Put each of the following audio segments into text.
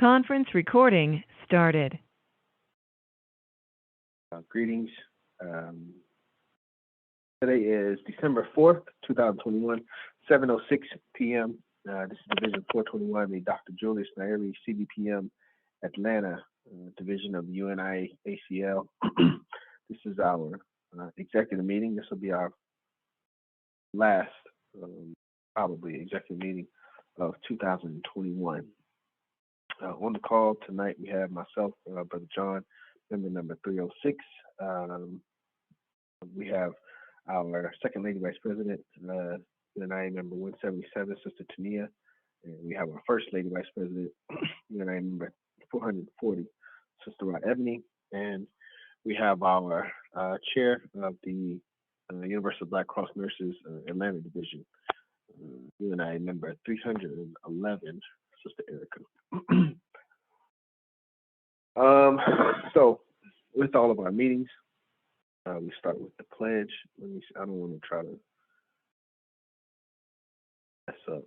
Conference recording started. Greetings. Today is December 4th, 2021, 7:06 p.m. This is Division 421, the Dr. Julius Nairi, CBPM, Atlanta, Division of UNIA-ACL. This is our executive meeting. This will be our last, probably, executive meeting of 2021. On the call tonight, we have myself, Brother John, member number 306. We have our Second Lady Vice President, UNIA member 177, Sister Tania. And we have our First Lady Vice President, UNIA member 440, Sister Rod Ebony. And we have our chair of the Universal Black Cross Nurses Atlanta Division, UNIA member 311, Sister Erica. So with all of our meetings, we start with the pledge. Let me see. I don't want to try to mess up.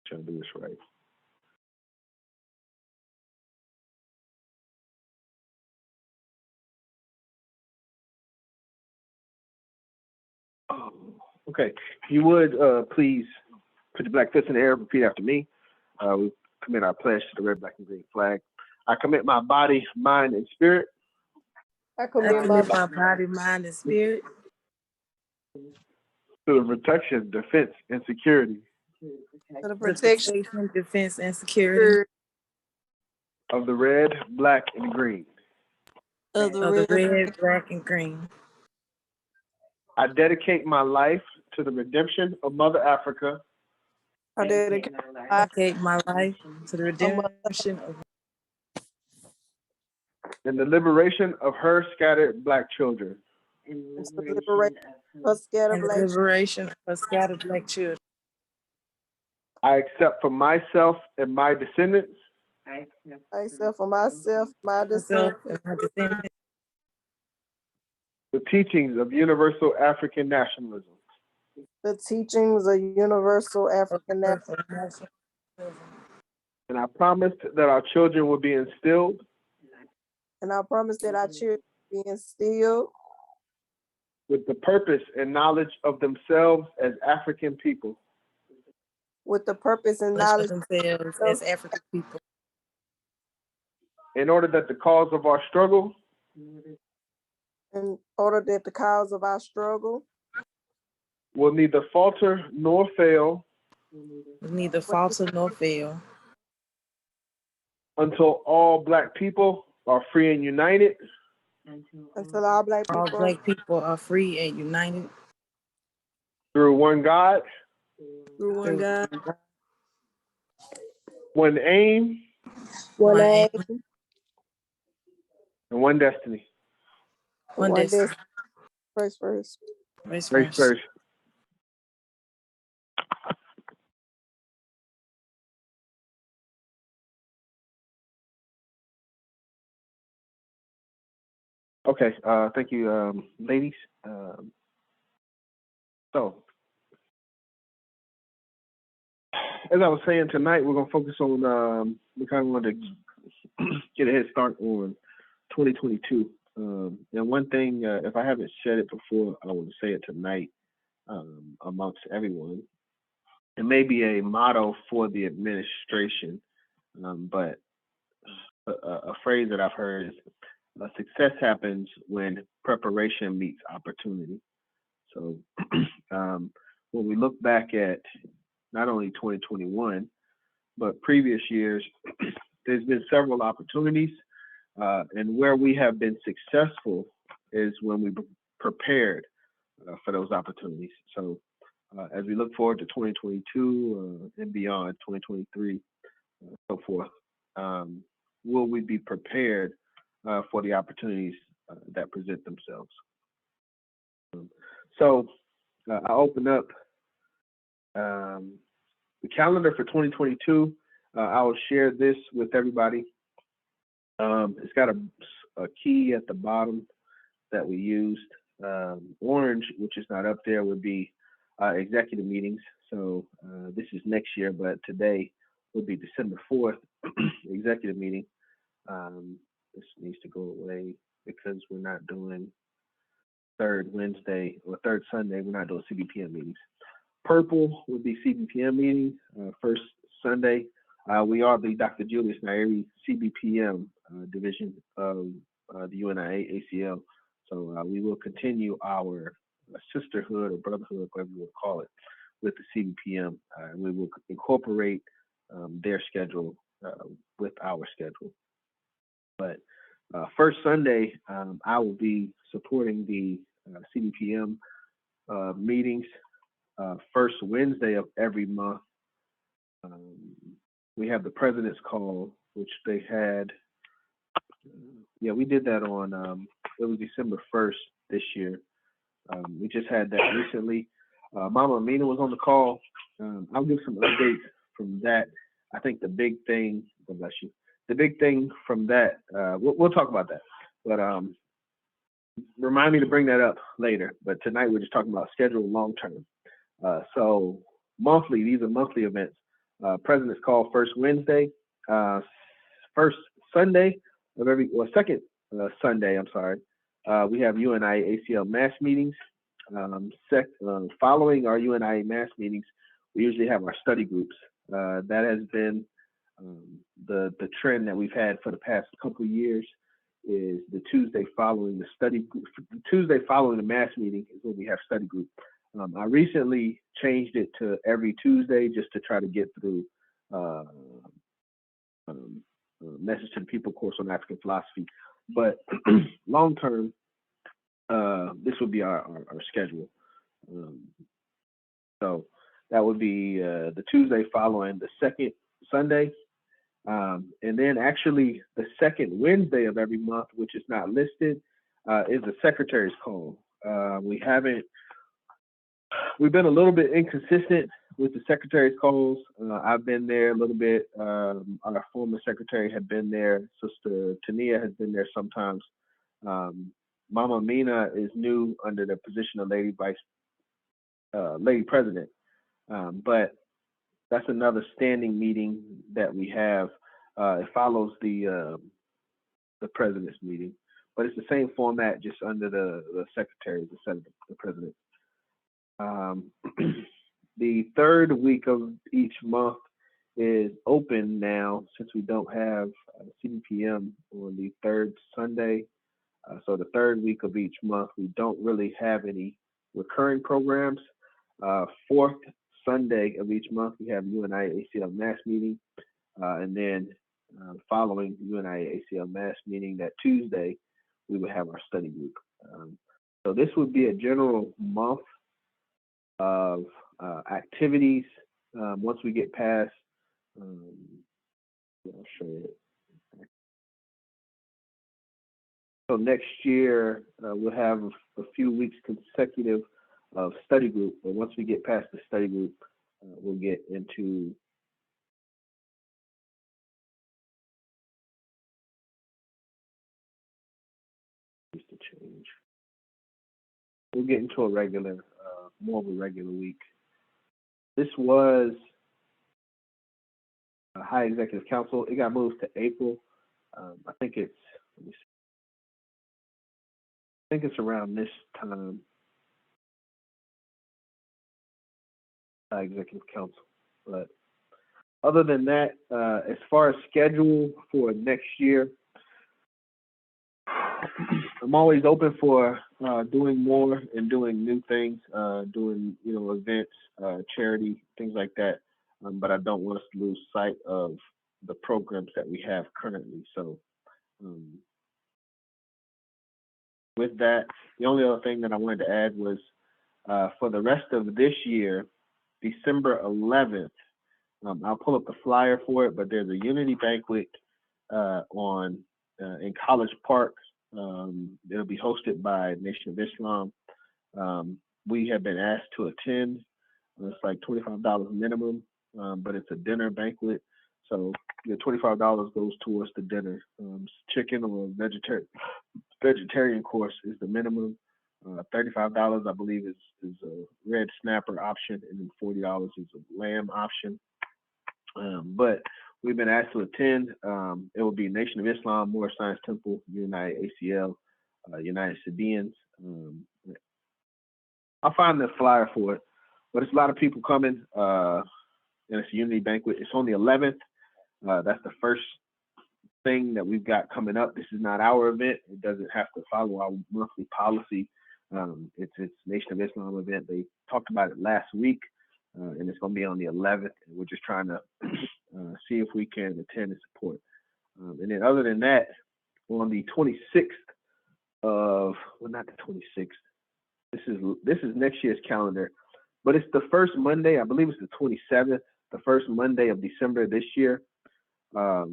Trying to do this right. Okay, if you would please put your black fists in the air, repeat after me. We commit our pledge to the red, black, and green flag. I commit my body, mind, and spirit. I commit my body, mind, and spirit To the protection, defense, and security. To the protection, defense, and security Of the red, black, and green. of the red, black, and green. I dedicate my life to the redemption of Mother Africa. I dedicate my life to the redemption of And the liberation of her scattered black children. the liberation of scattered black children. I accept for myself and my descendants. I accept for myself, my descendants, The teachings of universal African nationalism. the teachings of universal African nationalism. And I promised that our children will be instilled. And I promise that our children will be instilled With the purpose and knowledge of themselves as African people. with the purpose and knowledge of themselves as African people. In order that the cause of our struggle. In order that the cause of our struggle Will neither falter nor fail. Neither falter nor fail. Until all black people are free and united. Until all black people are free and united. Through one God. Through one God. One aim. One aim. And one destiny. One destiny. Race first. Race first. Okay, thank you, ladies. So, as I was saying tonight, we're going to focus on, we kind of want to get a head start on 2022. And one thing, if I haven't said it before, I want to say it tonight amongst everyone. It may be a motto for the administration, but a phrase that I've heard is, success happens when preparation meets opportunity. So when we look back at not only 2021, but previous years, there's been several opportunities, and where we have been successful is when we prepared for those opportunities. So as we look forward to 2022 and beyond, 2023, so forth, will we be prepared for the opportunities that present themselves? So I open up the calendar for 2022. I will share this with everybody. It's got a key at the bottom that we used. Orange, which is not up there, would be executive meetings. So this is next year, but today would be December 4th, executive meeting. This needs to go away because we're not doing third Wednesday or third Sunday. We're not doing CBPM meetings. Purple would be CBPM meeting, first Sunday. We are the Dr. Julius Nairi CBPM division of the UNIA-ACL. So we will continue our sisterhood or brotherhood, whatever you would call it, with the CBPM. We will incorporate their schedule with our schedule. But first Sunday, I will be supporting the CBPM meetings. First Wednesday of every month, we have the President's Call, which they had. Yeah, we did that on, it was December 1st this year. We just had that recently. Mama Amina was on the call. I'll give some updates from that. I think the big thing, God bless you, the big thing from that, we'll talk about that. But remind me to bring that up later. But tonight we're just talking about schedule long term. So monthly, these are monthly events. President's Call first Wednesday, first Sunday of every, or second Sunday, I'm sorry. We have UNIA-ACL mass meetings. Following our UNIA mass meetings, we usually have our study groups. That has been the trend that we've had for the past couple of years. Is the Tuesday following the study group. The Tuesday following the mass meeting is when we have study group. I recently changed it to every Tuesday just to try to get through Message to the People course on African philosophy. But long term, this would be our schedule. So that would be the Tuesday following the second Sunday. And then actually the second Wednesday of every month, which is not listed, is the Secretary's Call. We've been a little bit inconsistent with the Secretary's calls. I've been there a little bit. Our former Secretary had been there. Sister Tania has been there sometimes. Mama Amina is new under the position of Lady President. But that's another standing meeting that we have. It follows the President's meeting, but it's the same format, just under the Secretary instead of the President. The third week of each month is open now since we don't have CBPM on the third Sunday. So the third week of each month, we don't really have any recurring programs. Fourth Sunday of each month, we have UNIA-ACL mass meeting. And then following UNIA-ACL mass meeting, that Tuesday, we would have our study group. So this would be a general month of activities. Once we get past, I'll show you. So next year, we'll have a few weeks consecutive of study group. But once we get past the study group, we'll get into change. We'll get into a regular, more of a regular week. This was a High Executive Council. It got moved to April. I think it's, let me see. I think it's around this time. High Executive Council. But other than that, as far as schedule for next year, I'm always open for doing more and doing new things, doing events, charity, things like that. But I don't want us to lose sight of the programs that we have currently. So with that, the only other thing that I wanted to add was for the rest of this year, December 11th, I'll pull up the flyer for it, but there's a Unity banquet in College Park. It'll be hosted by Nation of Islam. We have been asked to attend. It's like $25 minimum, but it's a dinner banquet. So the $25 goes towards the dinner. Chicken or vegetarian course is the minimum. $35, I believe, is a red snapper option, and then $40 is a lamb option. But we've been asked to attend. It will be Nation of Islam, Moorish Science Temple, UNIA-ACL, United Sabians. I'll find the flyer for it, but it's a lot of people coming, and it's a unity banquet. It's on the 11th. That's the first thing that we've got coming up. This is not our event. It doesn't have to follow our monthly policy. It's Nation of Islam event. They talked about it last week, and it's going to be on the 11th. And we're just trying to see if we can attend and support. And then other than that, on the 26th of, well, not the 26th. This is next year's calendar, but it's the first Monday. I believe it's the 27th, the first Monday of December this year. We're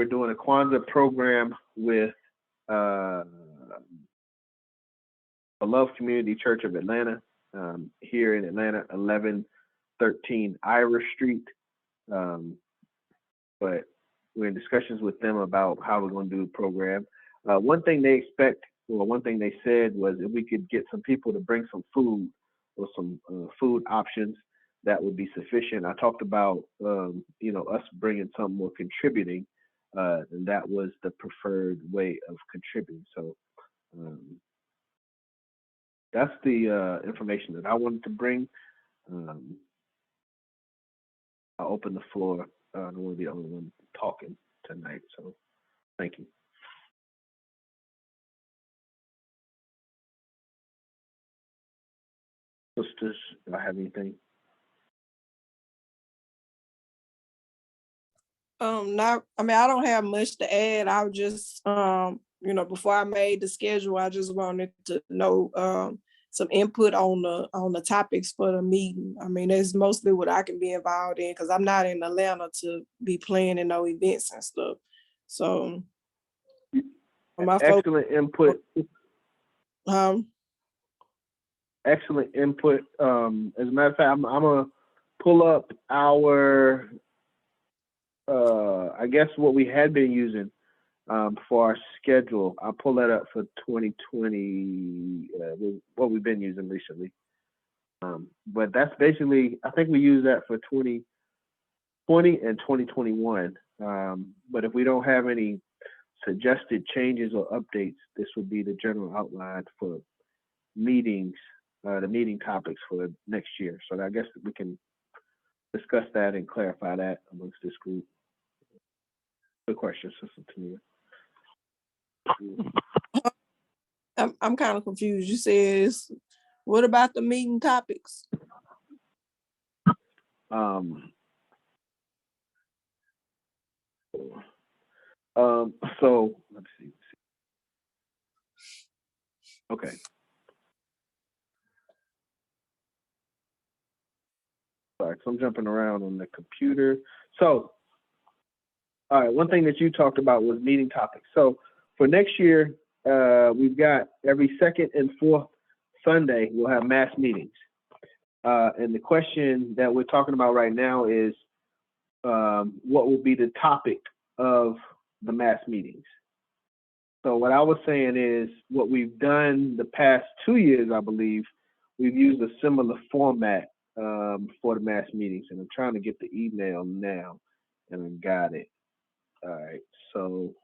doing a Kwanzaa program with Beloved Community Church of Atlanta, here in Atlanta, 1113 Ira Street. But we're in discussions with them about how we're going to do the program. One thing they said was if we could get some people to bring some food or some food options, that would be sufficient. I talked about, us bringing something more contributing, and that was the preferred way of contributing. So that's the information that I wanted to bring. I'll open the floor. I don't want to be the only one talking tonight, so thank you. Sisters, do I have anything? I don't have much to add. I was just, before I made the schedule, I just wanted to know some input on the topics for the meeting. I mean, that's mostly what I can be involved in because I'm not in Atlanta to be planning no events and stuff. So, excellent input. Excellent input. As a matter of fact, I'm gonna pull up our, I guess what we had been using for our schedule. I'll pull that up for 2020, what we've been using recently. But that's basically, I think we use that for 2020 and 2021. But if we don't have any suggested changes or updates, this would be the general outline for meetings, the meeting topics for next year. So I guess we can discuss that and clarify that amongst this group. Good question, Sister Tamia. I'm kind of confused. You said, what about the meeting topics? So let's see. Okay. Sorry, so I'm jumping around on the computer. So, all right, one thing that you talked about was meeting topics. So for next year, we've got every second and fourth Sunday, we'll have mass meetings. And the question that we're talking about right now is what will be the topic of the mass meetings? So what I was saying is what we've done the past 2 years, I believe, we've used a similar format for the mass meetings. And I'm trying to get the email now, and I got it. All right, so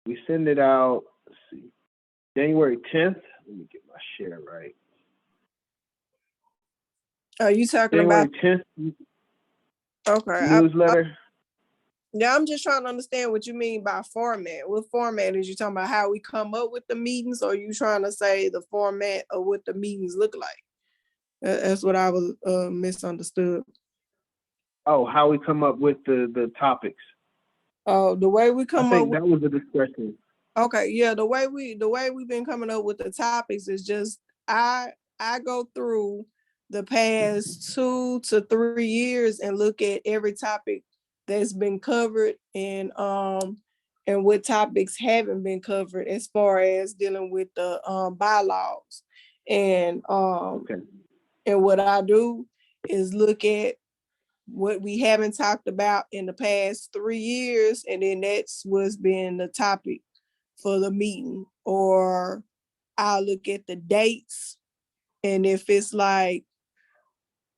we send it out, let's see, January 10th. Let me get my share right. Are you talking January about 10th okay newsletter? I'm just trying to understand what you mean by format. What format is you talking about? How we come up with the meetings, or are you trying to say the format of what the meetings look like? That's what I was misunderstood. Oh, how we come up with the topics. Oh, the way we come I think up that was the discussion. Okay, yeah, the way we've been coming up with the topics is just I go through the past 2 to 3 years and look at every topic that's been covered and what topics haven't been covered as far as dealing with the bylaws. And Okay. and what I do is look at what we haven't talked about in the past 3 years, and then that's what's been the topic for the meeting. Or I'll look at the dates, and if it's like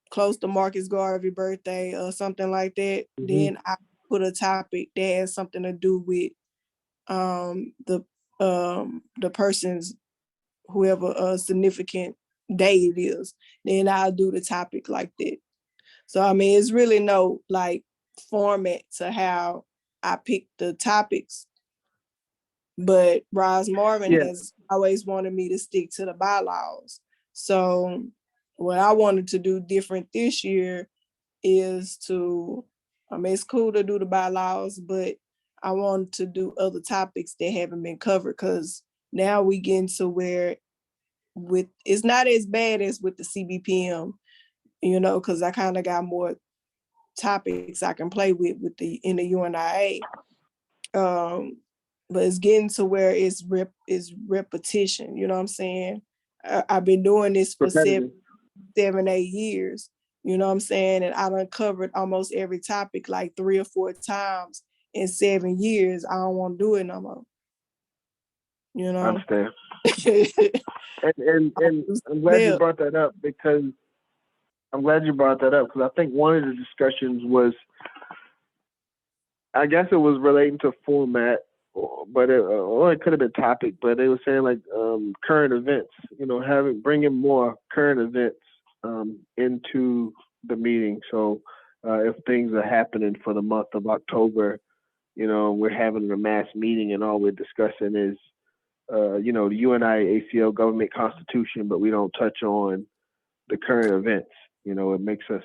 close to Marcus Garvey birthday or something like that, then I put a topic that has something to do with the person's, whoever a significant day it is, then I'll do the topic like that. So I mean, it's really no like format to how I pick the topics, but Roz Marvin has always wanted me to stick to the bylaws. So what I wanted to do different this year is to, I mean, it's cool to do the bylaws, but I want to do other topics that haven't been covered, because now we get into where it's not as bad as with the CBPM, you know, because I kind of got more topics I can play with in the UNIA. But it's getting to where it's repetition, you know what I'm saying? I've been doing this for 7, 8 years, you know what I'm saying? And I done covered almost every topic like 3 or 4 times in 7 years. I don't want to do it no more. You know? I understand. and I'm glad you brought that up, because I think one of the discussions was, I guess it was relating to format, but it could have been topic, but they were saying like current events, you know, bringing more current events into the meeting. So if things are happening for the month of October, you know, we're having a mass meeting and all we're discussing is, you know, the UNIA-ACL government constitution, but we don't touch on the current events. You know, it makes us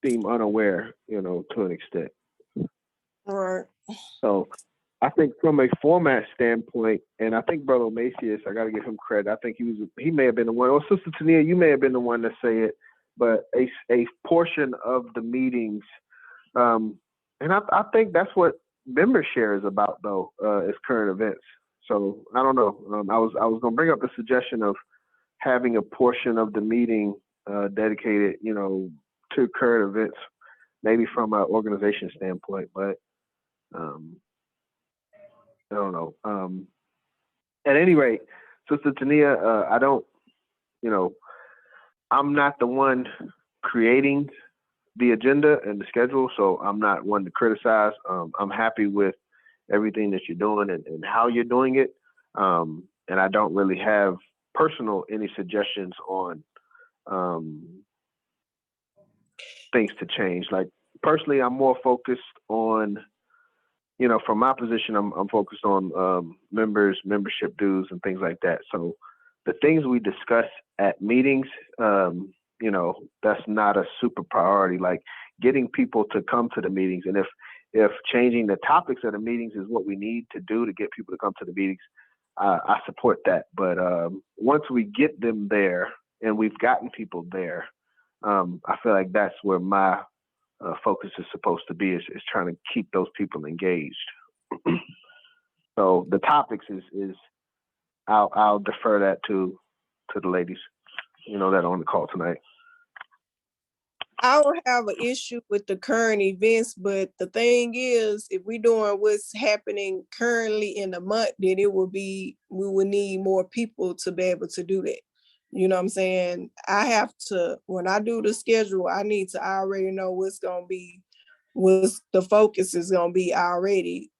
seem unaware, you know, to an extent. Right. So I think from a format standpoint, and I think Brother Macias, I got to give him credit. I think he may have been the one, or Sister Tania, you may have been the one to say it, but a portion of the meetings, and I think that's what member share is about, though, is current events. So I don't know. I was going to bring up the suggestion of having a portion of the meeting dedicated, you know, to current events, maybe from an organization standpoint, but I don't know. At any rate, Sister Tania, I don't, you know, I'm not the one creating the agenda and the schedule, so I'm not one to criticize. I'm happy with everything that you're doing and how you're doing it. And I don't really have any suggestions on things to change. Like personally, I'm more focused on, you know, from my position, I'm focused on membership dues and things like that. So the things we discuss at meetings, you know, that's not a super priority. Like getting people to come to the meetings, and if changing the topics of the meetings is what we need to do to get people to come to the meetings, I support that. But once we get them there and we've gotten people there, I feel like that's where my focus is supposed to be, is trying to keep those people engaged. So the topics is I'll defer that to the ladies, you know, that are on the call tonight. I don't have an issue with the current events, but the thing is, if we're doing what's happening currently in the month, then we would need more people to be able to do that. You know what I'm saying? I have to, when I do the schedule, I need to already know what's the focus is gonna be already,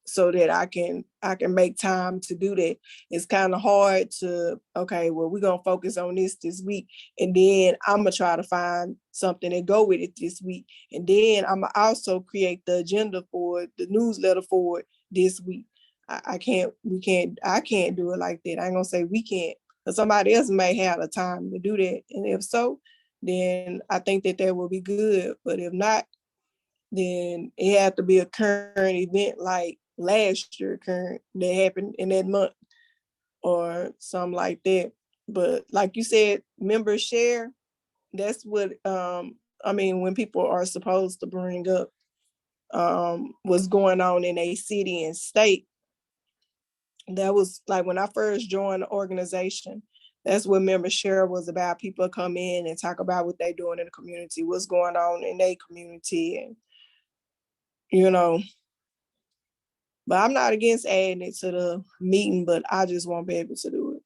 so that I can make time to do that. It's kind of hard to, okay, well, we're gonna focus on this week, and then I'm gonna try to find something that go with it this week, and then I'm gonna also create the agenda for it, the newsletter for it this week. I can't do it like that. I ain't gonna say we can't, but somebody else may have the time to do that, and if so, then I think that will be good. But if not, then it had to be a current event like last year current that happened in that month or something like that. But like you said, members share, that's what I mean, when people are supposed to bring up what's going on in a city and state. That was like when I first joined the organization, That's what member share was about. People come in and talk about what they're doing in the community, what's going on in their community, and but I'm not against adding it to the meeting, but I just won't be able to do it.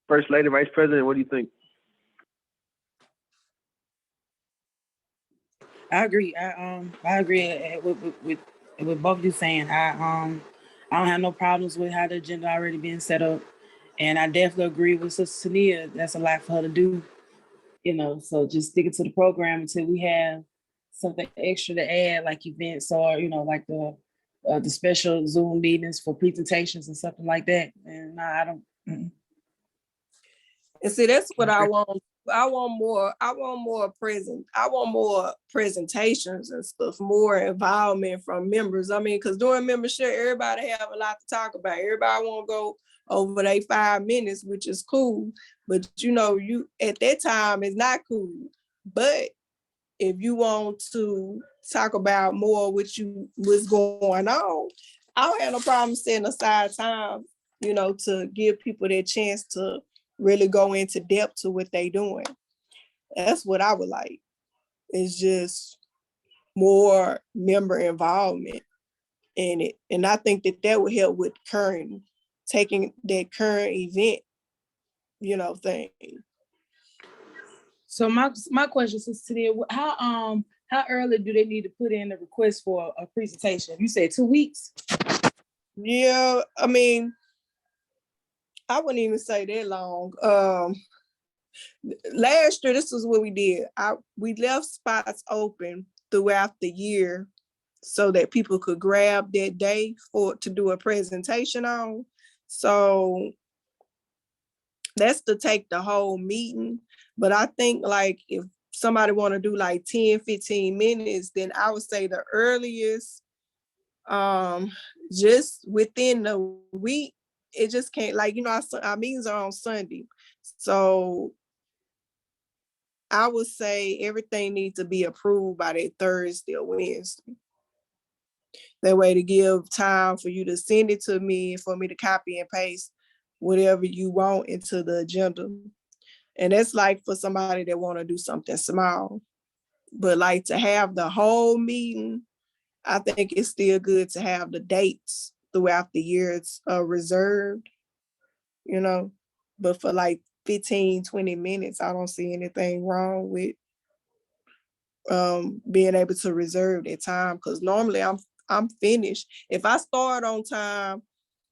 First Lady, Vice President, what do you think? I agree. I agree with both of you saying. I don't have no problems with how the agenda already being set up, and I definitely agree with Sister Tania. That's a lot for her to do, So just sticking to the program until we have something extra to add, like events or like the special Zoom meetings for presentations and something like that. And no, I don't. And see, that's what I want. I want more presentations and stuff, more involvement from members. I mean, because during membership, everybody have a lot to talk about. Everybody want to go over their 5 minutes, which is cool. But you at that time is not cool. But if you want to talk about more what's going on, I don't have no problem setting aside time, to give people their chance to really go into depth to what they doing. That's what I would like. It's just more member involvement in it. And I think that would help with taking that current event, thing. So my question is today, how early do they need to put in the request for a presentation? You said 2 weeks? Yeah, I mean, I wouldn't even say that long. Last year, this is what we did. We left spots open throughout the year so that people could grab that day to do a presentation on. So that's to take the whole meeting. But I think like if somebody want to do like 10, 15 minutes, then I would say the earliest, just within the week, it just can't, like, our meetings are on Sunday. So I would say everything needs to be approved by that Thursday or Wednesday. That way to give time for you to send it to me, for me to copy and paste whatever you want into the agenda. And that's like for somebody that want to do something small. But like to have the whole meeting, I think it's still good to have the dates throughout the year. It's reserved, but for like 15, 20 minutes, I don't see anything wrong with being able to reserve that time, because normally I'm finished. If I start on time,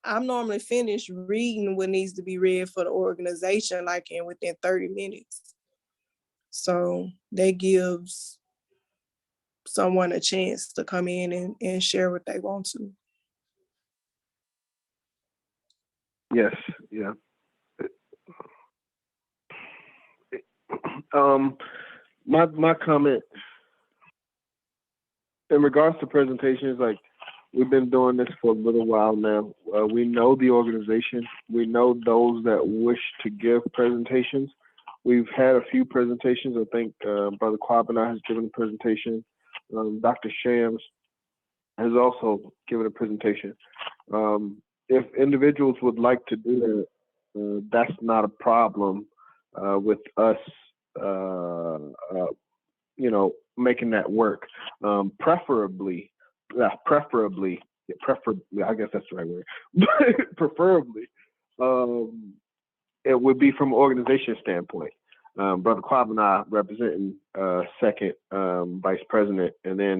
I'm normally finished reading what needs to be read for the organization, like within 30 minutes. So that gives someone a chance to come in and share what they want to. Yes, yeah. My comment in regards to presentations, like, we've been doing this for a little while now. We know the organization. We know those that wish to give presentations. We've had a few presentations. I think Brother Kwabena has given a presentation. Dr. Shams has also given a presentation. If individuals would like to do that, that's not a problem with us, making that work. Preferably, I guess that's the right word. Preferably, it would be from an organization standpoint. Brother Quab and I representing second vice president, and then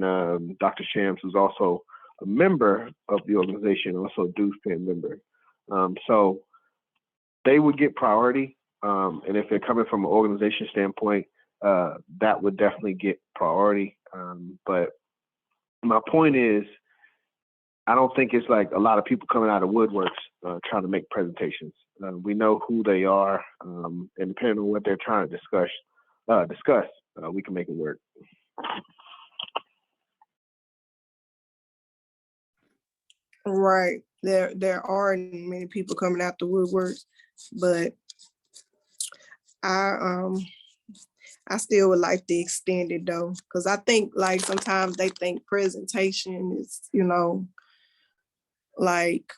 Dr. Shams is also a member of the organization, also a dues paying member. So they would get priority, and if they're coming from an organization standpoint, that would definitely get priority. But my point is, I don't think it's like a lot of people coming out of woodworks trying to make presentations. We know who they are, and depending on what they're trying to discuss, we can make it work. Right. There are many people coming out the woodwork, but I I still would like to extend it though, because I think like sometimes they think presentation is, like,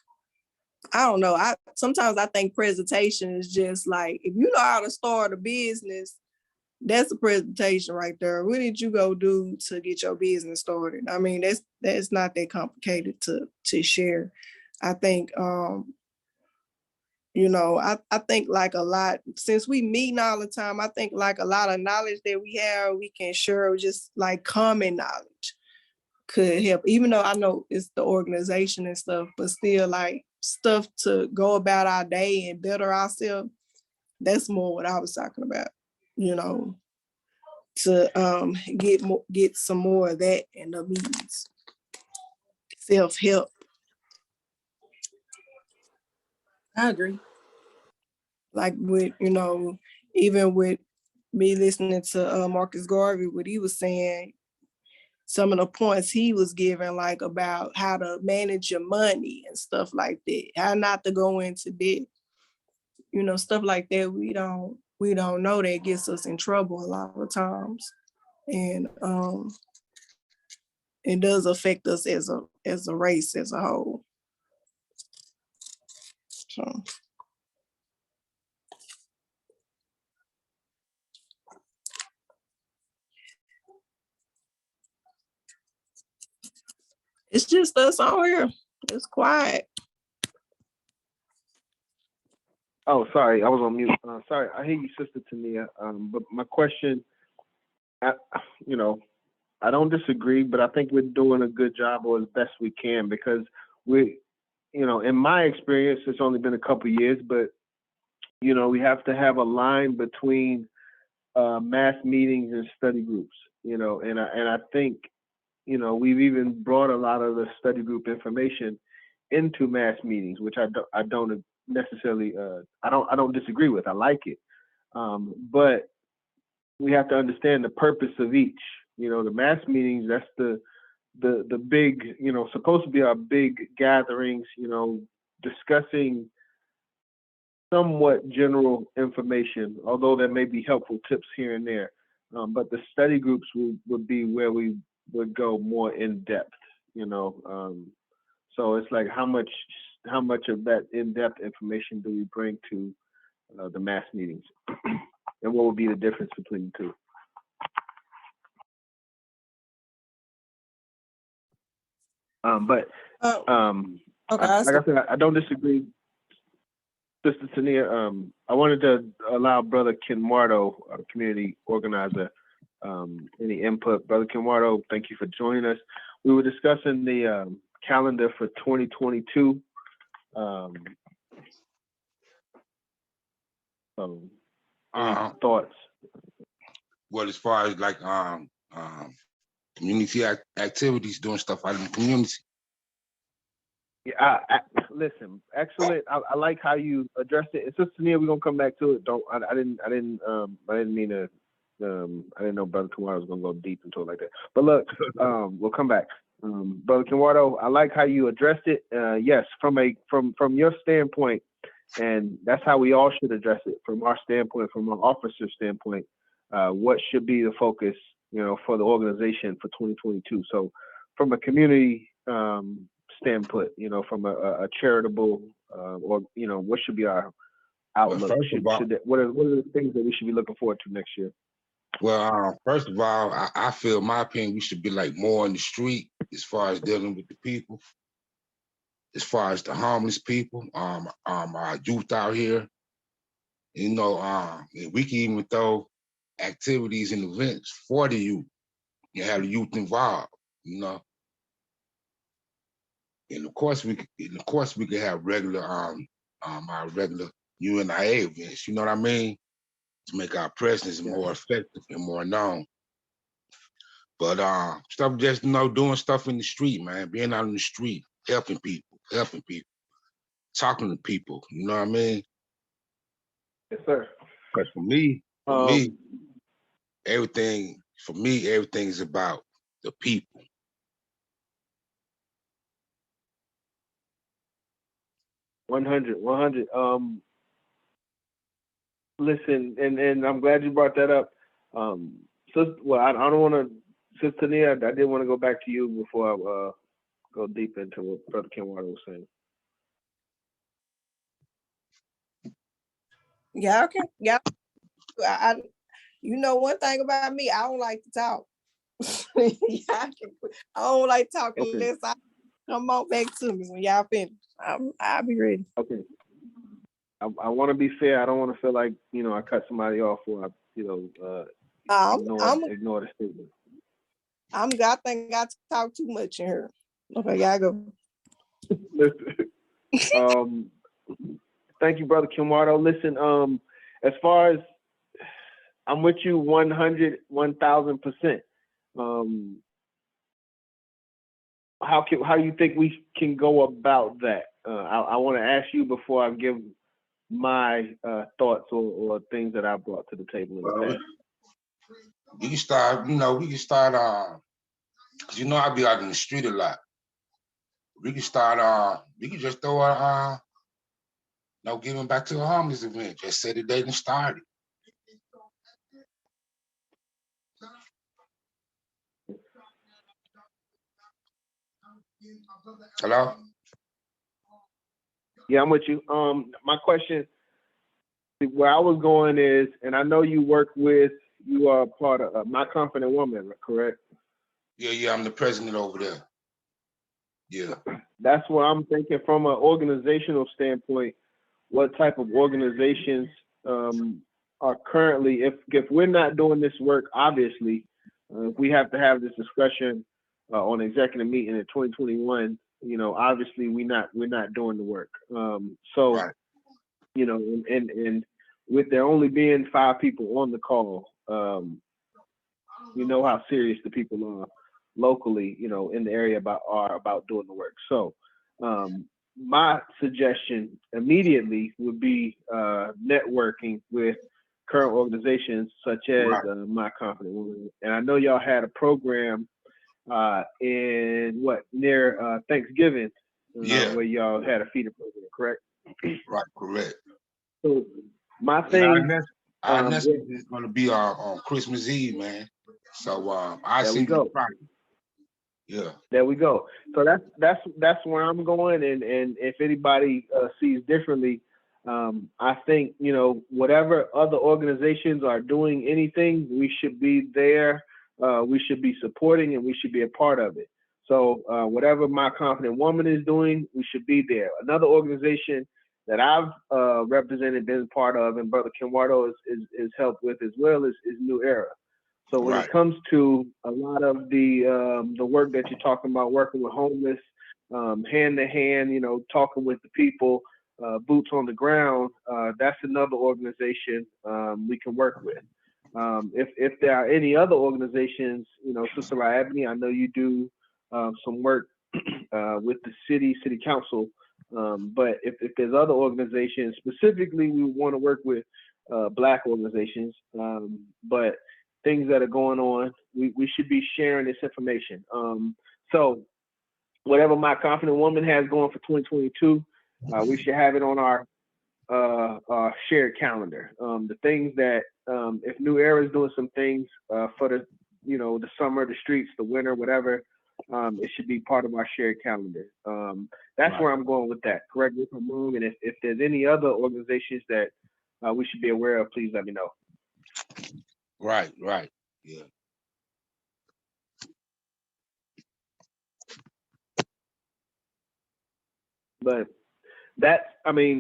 I don't know. Sometimes I think presentation is just like, if you know how to start a business, that's a presentation right there. What did you go do to get your business started? I mean, that's not that complicated to share. I think I think like a lot, since we meeting all the time, I think like a lot of knowledge that we have, we can share, just like common knowledge could help, even though I know it's the organization and stuff, but still like stuff to go about our day and better ourselves. That's more what I was talking about, to get some more of that in the meetings. Self-help. I agree. Like with, even with me listening to Marcus Garvey, what he was saying, some of the points he was giving, like about how to manage your money and stuff like that, how not to go into debt, stuff like that. We don't know, that gets us in trouble a lot of times. And it does affect us as a race, as a whole. So. It's just us on here. It's quiet. Oh, sorry, I was on mute. Sorry, I hear you, Sister Tania. But my question, I don't disagree, but I think we're doing a good job, or as best we can, because in my experience, it's only been a couple of years, but we have to have a line between mass meetings and study groups. And I think we've even brought a lot of the study group information into mass meetings, which I don't necessarily I don't disagree with. I like it, but we have to understand the purpose of each. The mass meetings, that's the big, supposed to be our big gatherings, discussing somewhat general information, although there may be helpful tips here and there. But the study groups would be where we would go more in depth, so it's like how much of that in-depth information do we bring to the mass meetings, and what would be the difference between the two? But Okay, like I said, I don't disagree, Sister Tania. I wanted to allow Brother Kenwardo, our community organizer, any input. Brother Kenwardo, thank you for joining us. We were discussing the calendar for 2022. Thoughts? Well, as far as like community activities, doing stuff out in the community. Yeah, listen, excellent. I like how you addressed it. And Sister Tania, we're gonna come back to it. I didn't mean to. I didn't know Brother Kenwardo was gonna go deep into it like that. But look, we'll come back. Brother Kenwardo, I like how you addressed it. Yes, from your standpoint, and that's how we all should address it, from our standpoint, from an officer standpoint. What should be the focus, for the organization for 2022? So, from a community standpoint, from a charitable, or what should be our outlook? Well, what are the things that we should be looking forward to next year? Well, first of all, I feel, in my opinion, we should be like more in the street as far as dealing with the people, as far as the homeless people, our youth out here. If we can even throw activities and events for the youth and have the youth involved, And of course we could have regular our regular UNIA events, you know what I mean? To make our presence more effective and more known. But stuff just doing stuff in the street, man, being out in the street, helping people, talking to people, you know what I mean? Yes, sir. Because for me, everything is about the people. One hundred. Listen, and I'm glad you brought that up. So, well, I don't want to, Sister Nia, I did want to go back to you before I go deep into what Brother Kenwater was saying. Yeah, okay. Yeah. You know one thing about me, I don't like to talk. I don't like talking unless I come on back to me when y'all finish. I'll be ready. Okay. I want to be fair. I don't want to feel like, I cut somebody off or ignore the statement. I think I talk too much in here. Okay, y'all go. Listen, thank you, Brother Kenwater. Listen, as far as I'm with you 100, 1000%. How you think we can go about that? I want to ask you before I give my thoughts or things that I brought to the table in the past. We can start, because I be out in the street a lot. We can start, we can just throw giving back to the homeless event. Just set the date and start it. Hello? Yeah, I'm with you. My question, where I was going is, and I know you are part of My Confident Woman, correct? Yeah, I'm the president over there. Yeah. That's what I'm thinking from an organizational standpoint. What type of organizations are currently, if we're not doing this work, obviously, we have to have this discussion on executive meeting in 2021. Obviously we're not doing the work. Right. And with there only being 5 people on the call, how serious the people are locally, in the area about doing the work. So my suggestion immediately would be networking with current organizations such as My Confident Woman. And I know y'all had a program near Thanksgiving, where y'all had a feeder program, correct? Right, correct. So my thing, our next is going to be on Christmas Eve, man. So I see you Friday. Yeah. There we go. So that's where I'm going, and if anybody sees differently, I think whatever other organizations are doing anything, we should be there. We should be supporting, and we should be a part of it. So whatever My Confident Woman is doing, we should be there. Another organization that I've represented, been part of, and Brother Kenwater is helped with as well is New Era. So when it comes to a lot of the work that you're talking about, working with homeless, hand to hand, talking with the people, boots on the ground, that's another organization we can work with. If there are any other organizations, Sister Ebony, I know you do some work with the city council, but if there's other organizations, specifically we want to work with Black organizations, but things that are going on, we should be sharing this information. So whatever My Confident Woman has going for 2022, we should have it on our shared calendar. The things that, if New Era is doing some things for the summer, the streets, the winter, whatever, it should be part of our shared calendar. That's where I'm going with that. Correct me if I'm wrong. And if there's any other organizations that we should be aware of, please let me know. Right, yeah. But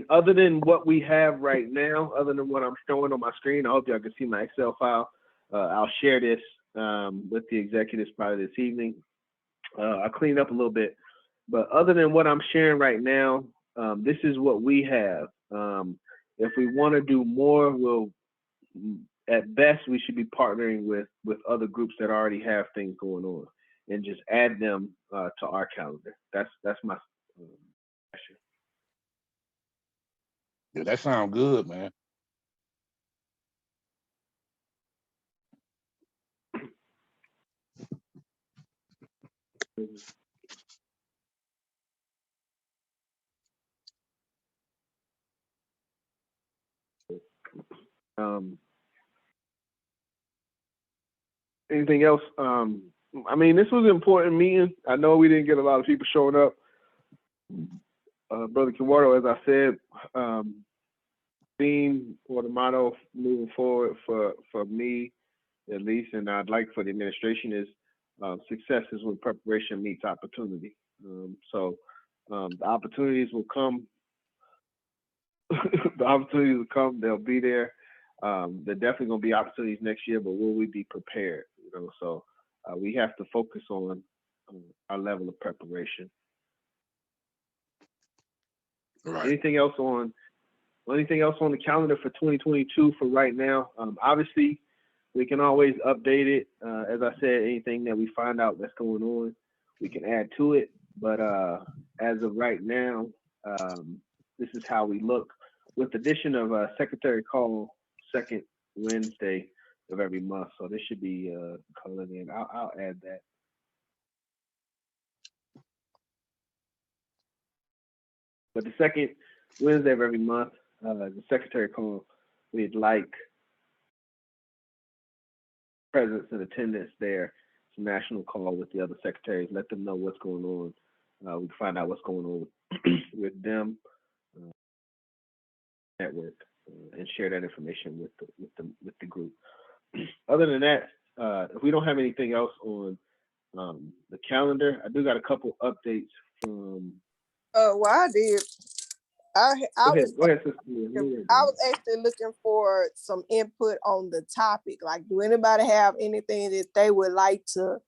other than what we have right now, other than what I'm showing on my screen, I hope y'all can see my Excel file. I'll share this with the executives probably this evening. I'll clean up a little bit. But other than what I'm sharing right now, this is what we have. If we want to do more, at best, we should be partnering with other groups that already have things going on and just add them to our calendar. That's my question. Yeah, that sounds good, man. Anything else? I mean, this was an important meeting. I know we didn't get a lot of people showing up. Brother Kiwato, as I said, theme or the motto moving forward for me, at least, and I'd like for the administration is success is when preparation meets opportunity. So the opportunities will come. The opportunities will come. They'll be there. There definitely going to be opportunities next year, but will we be prepared? So we have to focus on our level of preparation. Right. Anything else on the calendar for 2022 for right now? Obviously, we can always update it. As I said, anything that we find out that's going on, we can add to it. But as of right now, this is how we look. With the addition of Secretary Call, second Wednesday of every month. So this should be colored in. I'll add that. But the second Wednesday of every month, the Secretary Call, we'd like presence and attendance there. It's a national call with the other secretaries. Let them know what's going on. We can find out what's going on with them, network, and share that information with the group. Other than that, if we don't have anything else on the calendar, I do got a couple updates from. Well, I did. Go ahead, Sister. I was actually looking for some input on the topic. Like, do anybody have anything that they would like to,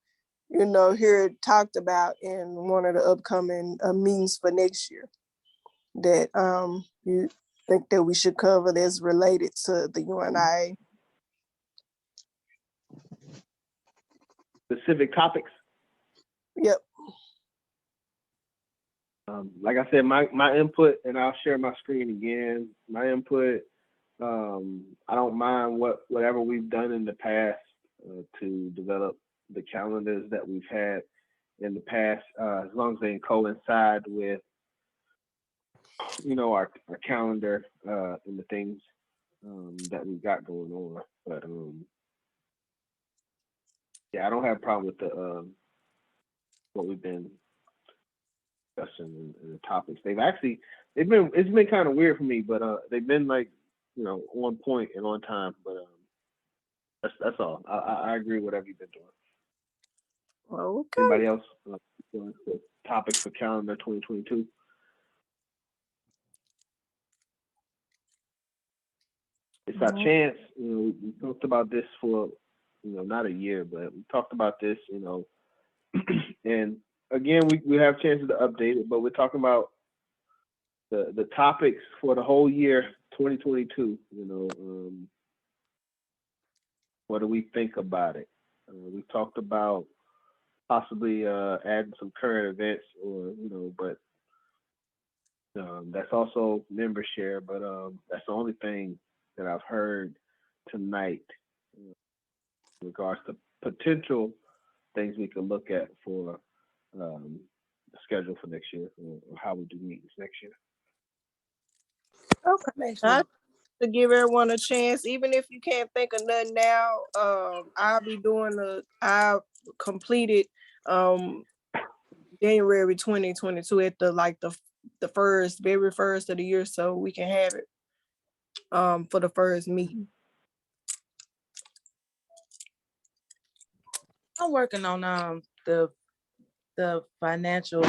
hear talked about in one of the upcoming meetings for next year that you think that we should cover that's related to the UNIA? Specific topics? Yep. Like I said, my input, and I'll share my screen again. My input, I don't mind whatever we've done in the past to develop the calendars that we've had in the past, as long as they coincide with, our calendar and the things that we've got going on. But yeah, I don't have a problem with the what we've been discussing and the topics. It's been kind of weird for me, but they've been like, on point and on time. But that's all. I agree with whatever you've been doing. Okay. Anybody else? Topics for calendar 2022? It's our chance. We talked about this for, not a year, but we talked about this, and again, we have chances to update it, but we're talking about the topics for the whole year 2022. What do we think about it? We talked about possibly adding some current events, or but that's also member share. But that's the only thing that I've heard tonight in regards to potential things we could look at for the schedule for next year, or how we do meetings next year. Okay. To give everyone a chance, even if you can't think of nothing now, I've completed January 2022 at the very first of the year, so we can have it for the first meeting. I'm working on the financial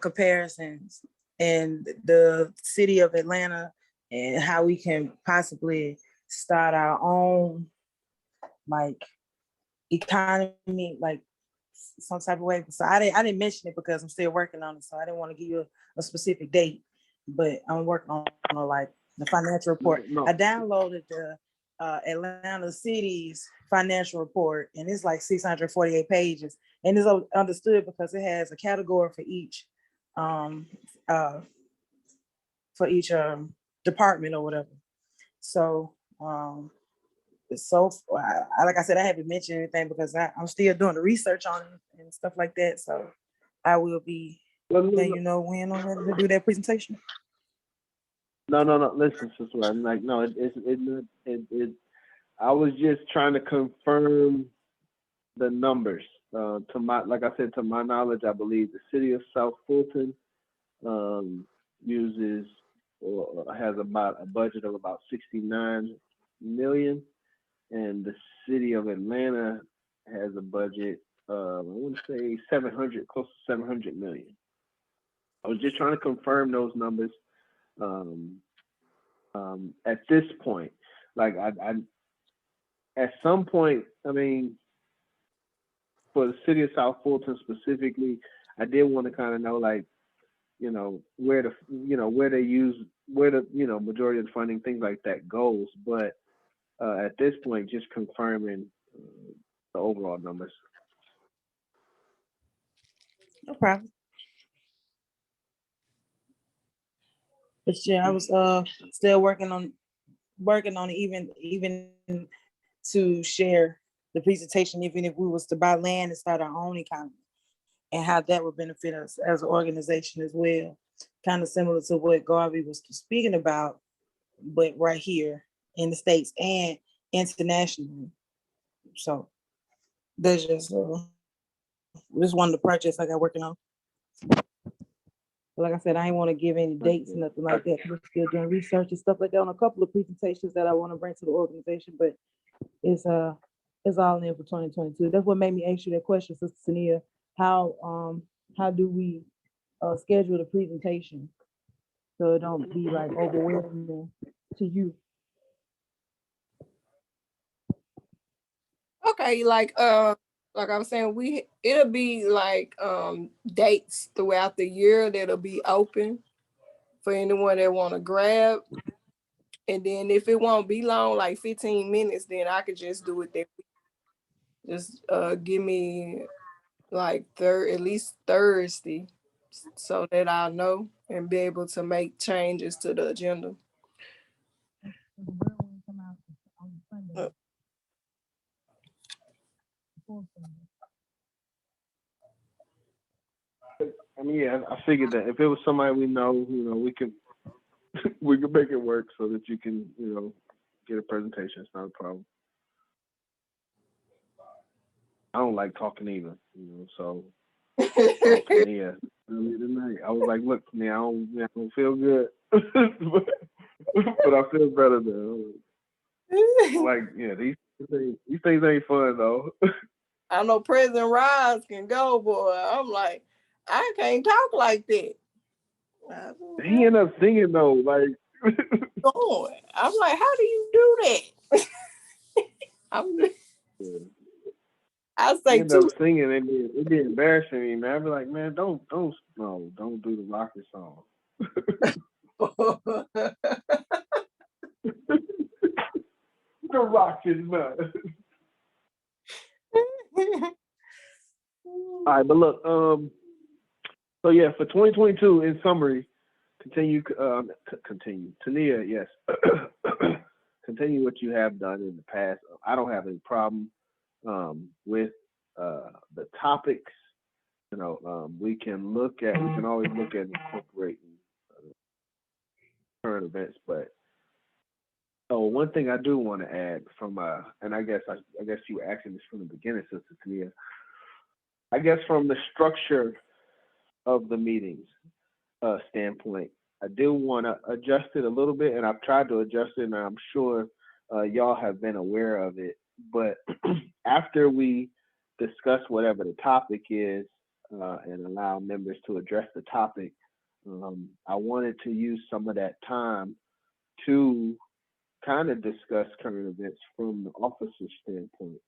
comparisons in the city of Atlanta and how we can possibly start our own economy, some type of way. So I didn't mention it because I'm still working on it, so I didn't want to give you a specific date, but I'm working on the financial report. No. I downloaded the Atlanta City's financial report, and it's like 648 pages, and it's understood because it has a category for each department or whatever. So like I said, I haven't mentioned anything because I'm still doing the research on it and stuff like that. So I will be letting you know when I'm ready to do that presentation. No. Listen, sister. I'm like, no. I was just trying to confirm the numbers. Like I said, to my knowledge, I believe the city of South Fulton uses or has about a budget of about 69 million, and the city of Atlanta has a budget I want to say 700, close to 700 million. I was just trying to confirm those numbers. At this point, like I at some point, I mean, for the city of South Fulton specifically, I did want to kind of know, like, where they use, where the, majority of the funding, things like that goes. But at this point, just confirming the overall numbers. No problem. But yeah, I was still working on even to share the presentation, even if we was to buy land and start our own economy, and how that would benefit us as an organization as well. Kind of similar to what Garvey was speaking about, but right here in the States and internationally. So there's just one of the projects I got working on. Like I said, I ain't want to give any dates, nothing like that. We're still doing research and stuff like that on a couple of presentations that I want to bring to the organization, but it's all in for 2022. That's what made me ask you that question, Sister Sania. How do we schedule the presentation so it don't be like overwhelming to you? Okay, like I was saying, it'll be like dates throughout the year that'll be open for anyone that want to grab. And then if it won't be long, like 15 minutes, then I could just do it there. Just give me like at least Thursday, so that I'll know and be able to make changes to the agenda. I mean, yeah, I figured that if it was somebody we know, we could make it work so that you can, get a presentation. It's not a problem. I don't like talking either, so yeah. Tonight, I was like, look, man, I don't feel good, but I feel better now. Like, yeah, these things ain't fun though. I know President Rise can go, boy. I'm like, I can't talk like that. He ended up singing though, like. I'm like, how do you do that? I say end up singing, it'd be embarrassing me, man. I'd be like, man, don't do the rocket song. The rocket, man. All right, but look, so yeah, for 2022, in summary, continue, Tania, yes, continue what you have done in the past. I don't have any problem with the topics. We can always look at incorporating current events, but one thing I do want to add from and I guess you were asking this from the beginning, Sister Tania. I guess from the structure of the meetings standpoint, I do want to adjust it a little bit, and I've tried to adjust it, and I'm sure y'all have been aware of it. But after we discuss whatever the topic is and allow members to address the topic, I wanted to use some of that time to kind of discuss current events from the officer's standpoint.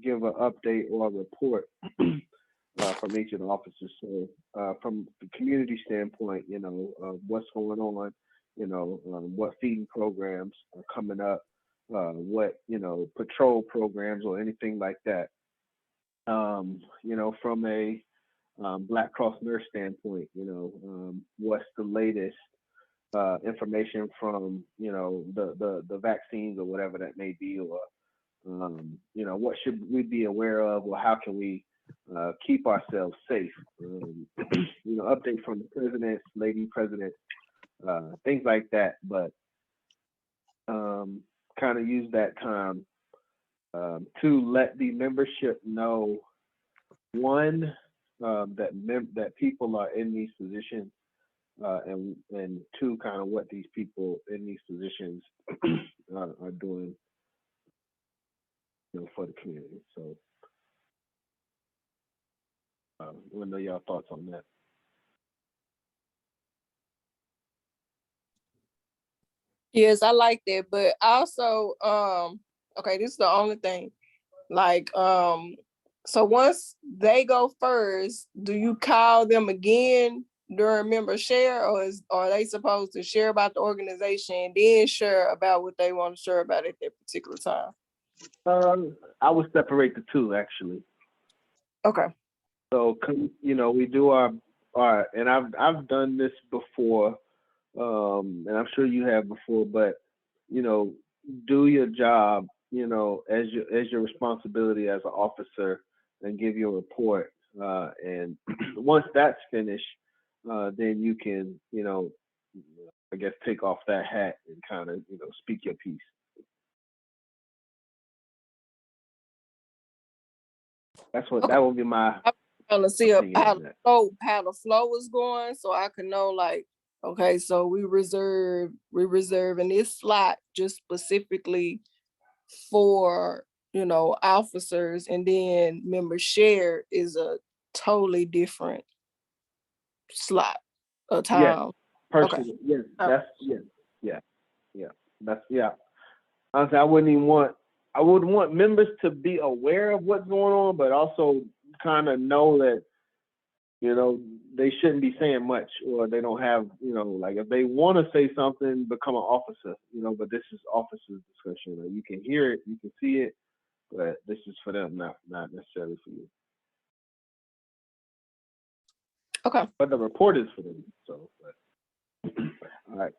Give an update or a report from each of the officers. So from the community standpoint, what's going on, what feeding programs are coming up, what, patrol programs or anything like that. From a Black Cross nurse standpoint, what's the latest information from, the vaccines or whatever that may be, or, what should we be aware of, or how can we keep ourselves safe? Update from the president, lady president, things like that. But kind of use that time to let the membership know, one, that people are in these positions, and two, kind of what these people in these positions are doing, for the community. So, I want to know y'all thoughts on that. Yes, I like that, but also, okay, this is the only thing. Like, so once they go first, do you call them again during member share, or are they supposed to share about the organization and then share about what they want to share about at that particular time? I would separate the two, actually. Okay. So, we do our, and I've done this before, and I'm sure you have before, but, do your job, as your responsibility as an officer, and give your report. And once that's finished, then you can, I guess, take off that hat and kind of, speak your piece. That's what, that would be my. I'm trying to see how the flow is going, so I can know, like, okay, so we reserving this slot just specifically for, officers, and then member share is a totally different slot of time. Yes, personally, yes, that's that's Honestly, I would want members to be aware of what's going on, but also kind of know that, they shouldn't be saying much, or they don't have, like, if they want to say something, become an officer, but this is officer's discussion. Like, you can hear it, you can see it, but this is for them, not necessarily for you. Okay. But the report is for them. So, all right.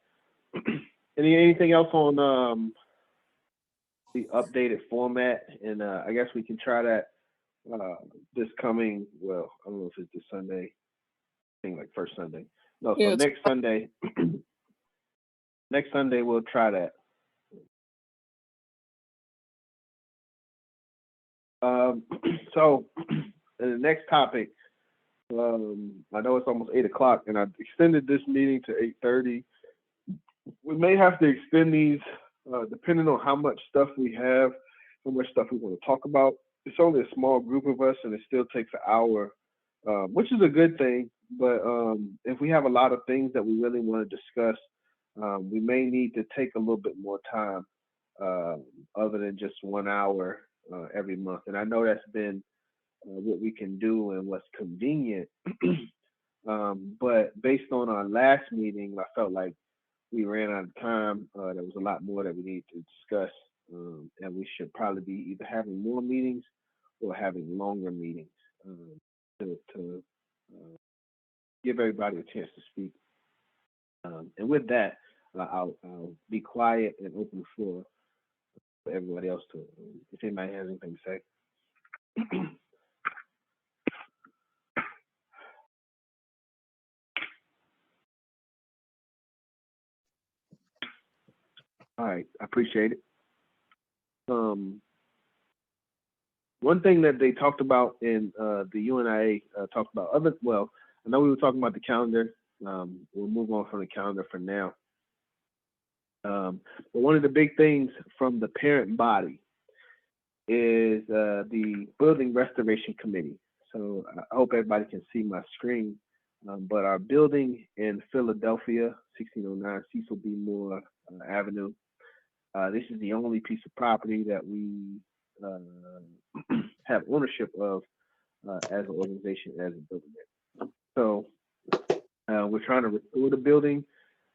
Anything else on the updated format? And I guess we can try that this coming. Well, I don't know if it's this Sunday. I think like first Sunday. No, so next Sunday. Next Sunday we'll try that. So the next topic. I know it's almost 8 o'clock, and I extended this meeting to 8:30. We may have to extend these depending on how much stuff we have, how much stuff we want to talk about. It's only a small group of us, and it still takes an hour, which is a good thing. But if we have a lot of things that we really want to discuss, we may need to take a little bit more time, other than just 1 hour every month. And I know that's been what we can do and what's convenient. But based on our last meeting, I felt like we ran out of time. There was a lot more that we need to discuss, and we should probably be either having more meetings or having longer meetings to give everybody a chance to speak. And with that, I'll be quiet and open the floor for everybody else to, if anybody has anything to say. All right, I appreciate it. One thing that they talked about in the UNIA talked about I know we were talking about the calendar. We'll move on from the calendar for now. But one of the big things from the parent body is the Building Restoration Committee. So I hope everybody can see my screen. But our building in Philadelphia, 1609 Cecil B. Moore Avenue, this is the only piece of property that we have ownership of as an organization, as a building. So we're trying to restore the building.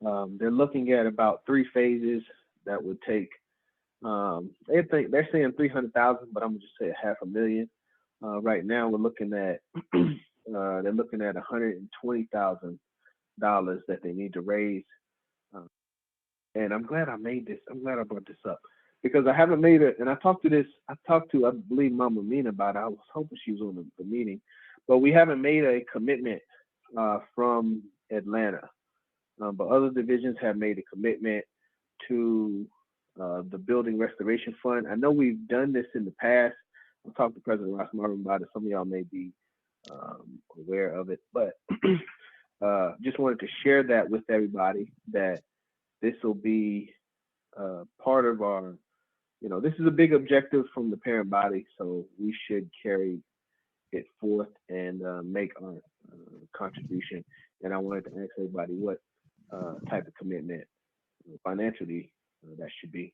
They're looking at about 3 phases that would take. They're saying 300,000, but I'm gonna just say $500,000. Right now we're looking at they're looking at $120,000 that they need to raise. And I'm glad I made this. I'm glad I brought this up because I haven't made it. And I talked to, I believe, Mama Mina about it. I was hoping she was on the meeting, but we haven't made a commitment from Atlanta. But other divisions have made a commitment to the Building Restoration Fund. I know we've done this in the past. I'll talk to President Ross Marvin about it. Some of y'all may be aware of it, but just wanted to share that with everybody, that this will be part of our, this is a big objective from the parent body, so we should carry it forth and make our contribution. And I wanted to ask everybody what type of commitment financially that should be.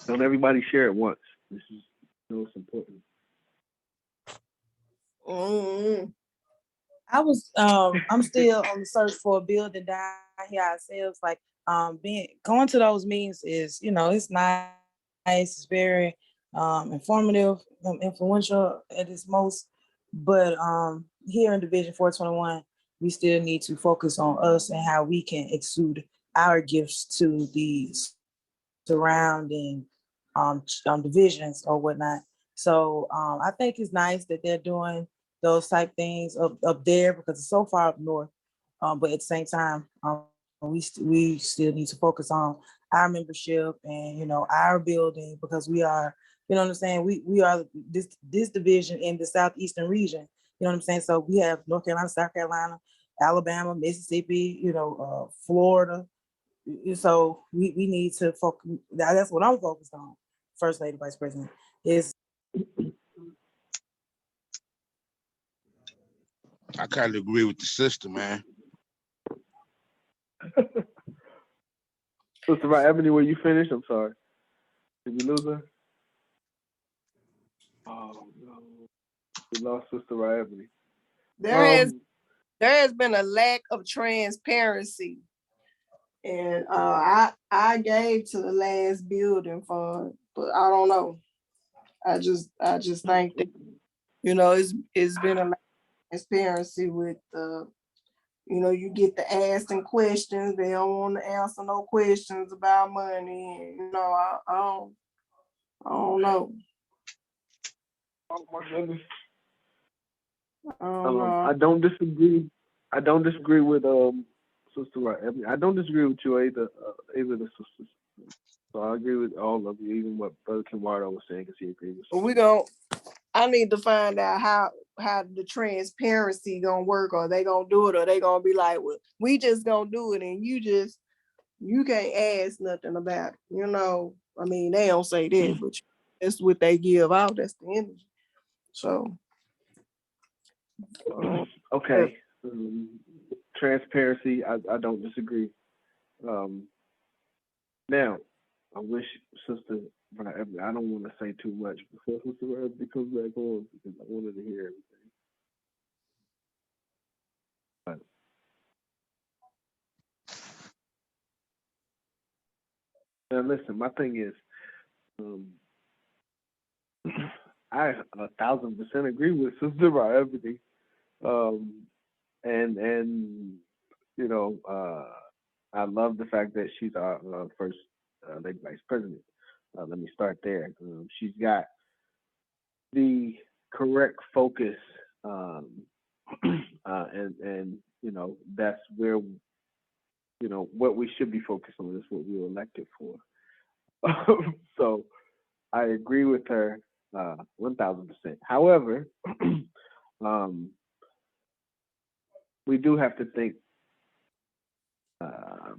Don't everybody share at once. This is it's important. I'm still on the search for a building down here ourselves. Like going to those meetings is, it's nice, it's very informative, influential at its most. But here in Division 421, we still need to focus on us and how we can exude our gifts to the surrounding divisions or whatnot. So I think it's nice that they're doing those type things up there because it's so far up north. But at the same time, we still need to focus on our membership and our building, because we are, what I'm saying, we are this division in the southeastern region. You know what I'm saying? So we have North Carolina, South Carolina, Alabama, Mississippi, Florida. So we need to focus. That's what I'm focused on. First Lady, Vice President is. I kind of agree with the sister, man. Sister Right Ebony, were you finished? I'm sorry. Did we lose her? Oh no, we lost Sister Right Ebony. There has been a lack of transparency. And I gave to the last building fund, but I don't know. I just think that it's been a lack of transparency with you get the asking questions. They don't want to answer no questions about money. And, I don't know. Oh my goodness. I I don't disagree. I don't disagree with Sister Right. I don't disagree with you either the sisters. So I agree with all of you, even what Brother Kimwardo was saying, because he agrees with. I need to find out how the transparency gonna work. Are they gonna do it, or they gonna be like, well, we just gonna do it, and you can't ask nothing about it. I mean, they don't say that, but that's what they give out. That's the energy. So okay. Transparency, I don't disagree. Now, I wish Sister, I don't want to say too much before Sister Ebony comes back on, because I wanted to hear everything. But now listen, my thing is, I 1,000% agree with Sister Right Ebony. And I love the fact that she's our first lady vice president. Let me start there. She's got the correct focus, and that's where what we should be focused on. Is what we were elected for. So I agree with her 1,000%. However, we do have to think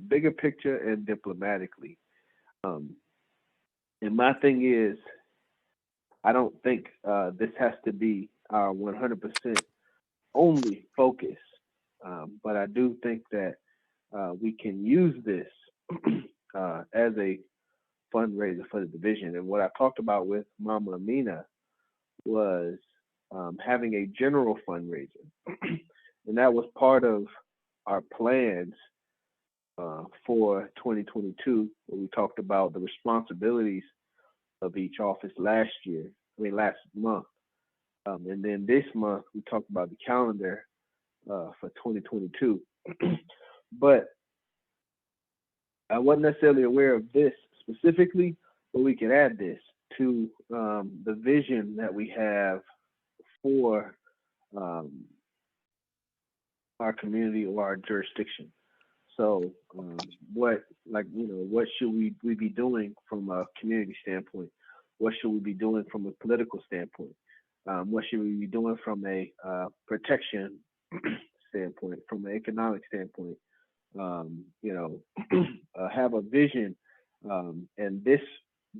bigger picture and diplomatically. And my thing is, I don't think this has to be our 100% only focus, but I do think that we can use this as a fundraiser for the division. And what I talked about with Mama Amina was having a general fundraiser. And that was part of our plans for 2022, where we talked about the responsibilities of each office last month. And then this month, we talked about the calendar for 2022. But I wasn't necessarily aware of this specifically, but we can add this to the vision that we have for our community or our jurisdiction. So, what should we be doing from a community standpoint? What should we be doing from a political standpoint? What should we be doing from a protection standpoint, from an economic standpoint? Have a vision, and this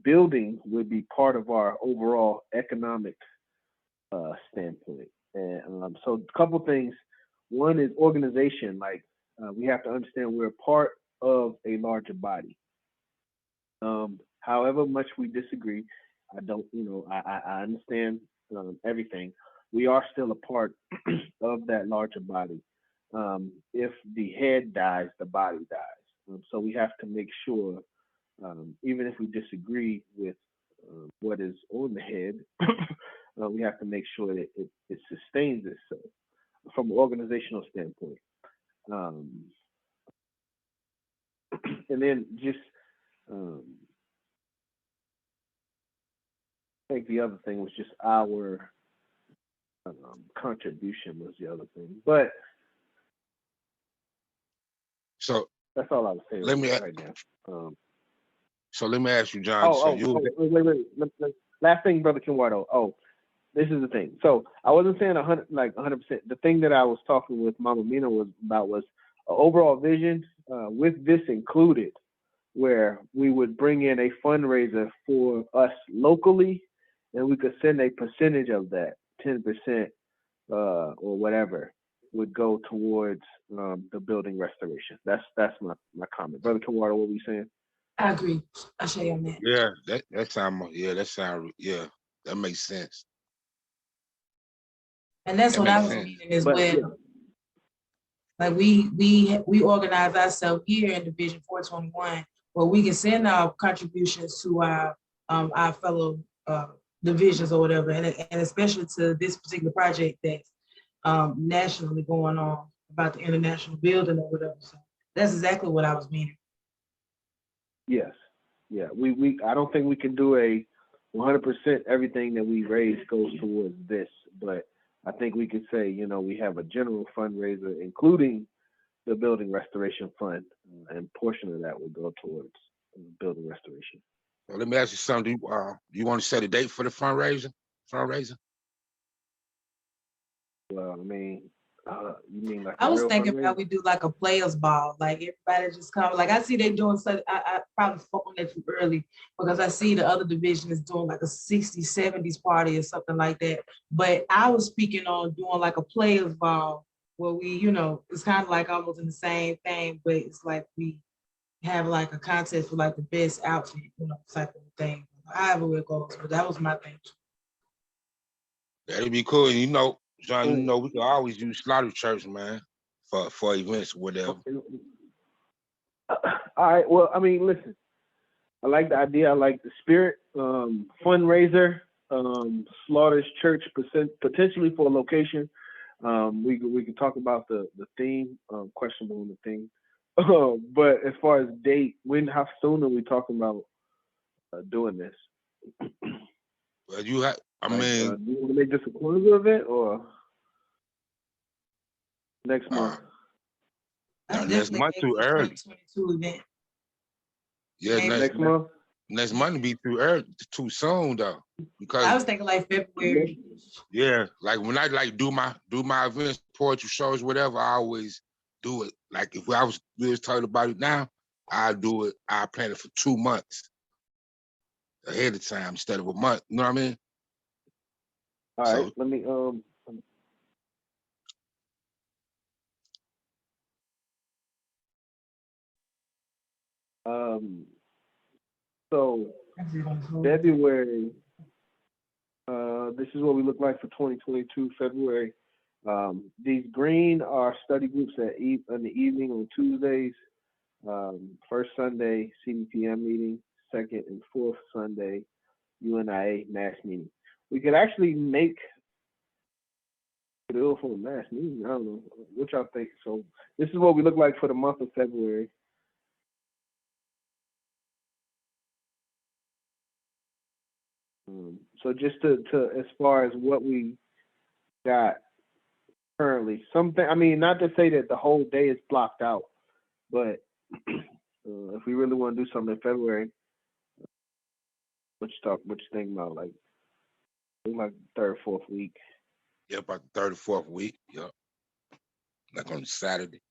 building would be part of our overall economic standpoint. And so, a couple things. One is organization. Like we have to understand we're a part of a larger body. However much we disagree, I understand everything. We are still a part of that larger body. If the head dies, the body dies. So we have to make sure, even if we disagree with what is on the head, we have to make sure that it sustains itself from an organizational standpoint. And then just, I think the other thing was just our contribution was the other thing. But So that's all I was saying let me right now. so let me ask you, John. Wait. Last thing, Brother Kinwardo. This is the thing. So I wasn't saying 100%. The thing that I was talking with Mama Mina was about was an overall vision with this included, where we would bring in a fundraiser for us locally, and we could send a percentage of that, 10% or whatever, would go towards the building restoration. That's my comment. Brother Kinwardo, what were you saying? I agree. I share you on that. Yeah, that makes sense. And that's what I was meaning as well. Yeah. Like we organize ourselves here in Division 421, where we can send our contributions to our fellow divisions or whatever, and especially to this particular project that's nationally going on about the international building or whatever. So that's exactly what I was meaning. Yes. Yeah. I don't think we can do a 100% everything that we raise goes towards this, but I think we could say, we have a general fundraiser, including the building restoration fund, and portion of that will go towards building restoration. Well, let me ask you something. Do you want to set a date for the fundraiser? Well, I mean, you mean like I was thinking about we do like a players ball, like everybody just come. Like I see they doing such. I probably spoke on that too early because I see the other division is doing like a 60s, 70s party or something like that. But I was speaking on doing like a players ball where we, it's kind of like almost in the same thing, but it's like we have like a contest for like the best outfit, type of thing. However it goes, but that was my thing. That'd be cool. And John, we can always use Slaughter Church, man, for events or whatever. All right. Well, I mean, listen, I like the idea. I like the spirit. Fundraiser, Slaughter's Church, potentially for a location. We can talk about the theme, questionable on the theme. But as far as date, how soon are we talking about doing this? Well, do you want to make this a quarter event or next month? Next month too early. 2022 event. Yeah, next month. Next month would be too early, too soon though. Because I was thinking like February. Yeah, like when I do my events, poetry shows, whatever, I always do it. Like if we was talking about it now, I plan it for 2 months ahead of time instead of a month. You know what I mean? All right, let me so February, this is what we look like for 2022 February. These green are study groups in the evening on Tuesdays. First Sunday, CDPM meeting. Second and fourth Sunday, UNIA mass meeting. We could actually make it for a mass meeting. I don't know what y'all think. So this is what we look like for the month of February. So just to as far as what we got currently. Something, I mean, not to say that the whole day is blocked out, but if we really want to do something in February, what you think about? Like third, fourth week. Yeah, about the third or fourth week. Yep. Like on Saturday.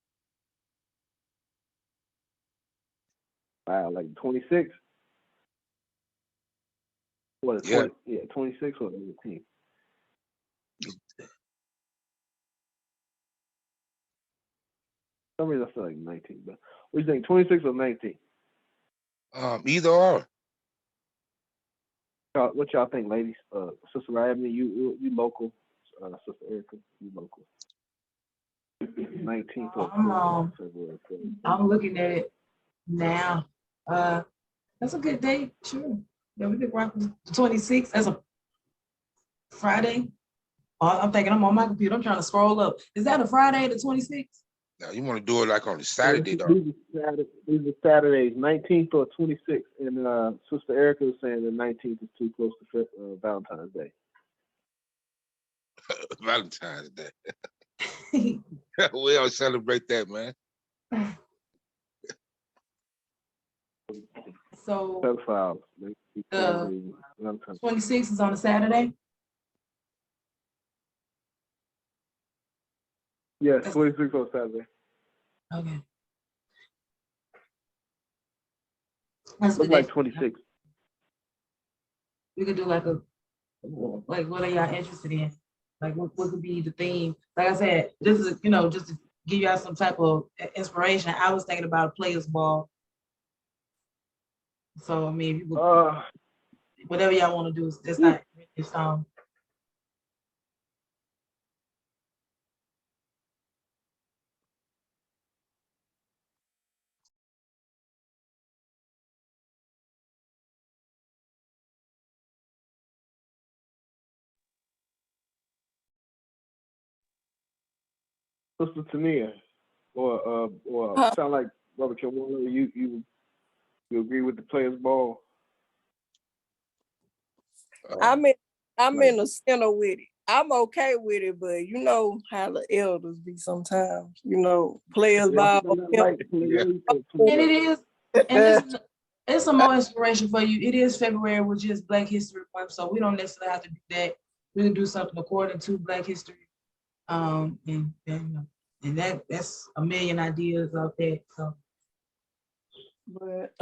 Wow, like 26. What? Yeah. 20, yeah, 26 or 18. For some reason I feel like 19, but what do you think? 26 or 19? Either or. What y'all think, ladies? Sister Ryabney, you local. Sister Erica, you local. 19th of February. I'm looking at it now. That's a good date, sure. Yeah, we could rock the 26th as a Friday. Oh, I'm thinking I'm on my computer. I'm trying to scroll up. Is that a Friday, the 26th? Now you want to do it like on a Saturday, though. These are Saturdays, 19th or 26th. And Sister Erica was saying the 19th is too close to Valentine's Day. Valentine's Day. We don't celebrate that, man. So Pedophiles. 26 is on a Saturday? Yes, 26 on Saturday. Okay. That's Look good. like 26. We could do like what are y'all interested in? Like what could be the theme? Like I said, this is, just to give y'all some type of inspiration. I was thinking about a players ball. So I mean, if you whatever y'all want to do, it's not it's Sister Tania, or sound like Robert Kilwaller, you agree with the players ball? I'm in the center with it. I'm okay with it, but you know how the elders be sometimes. Players ball. and it is, and it's some more inspiration for you. It is February, which is Black History Month, so we don't necessarily have to do that. We can do something according to Black history, and that's a million ideas out there. So, but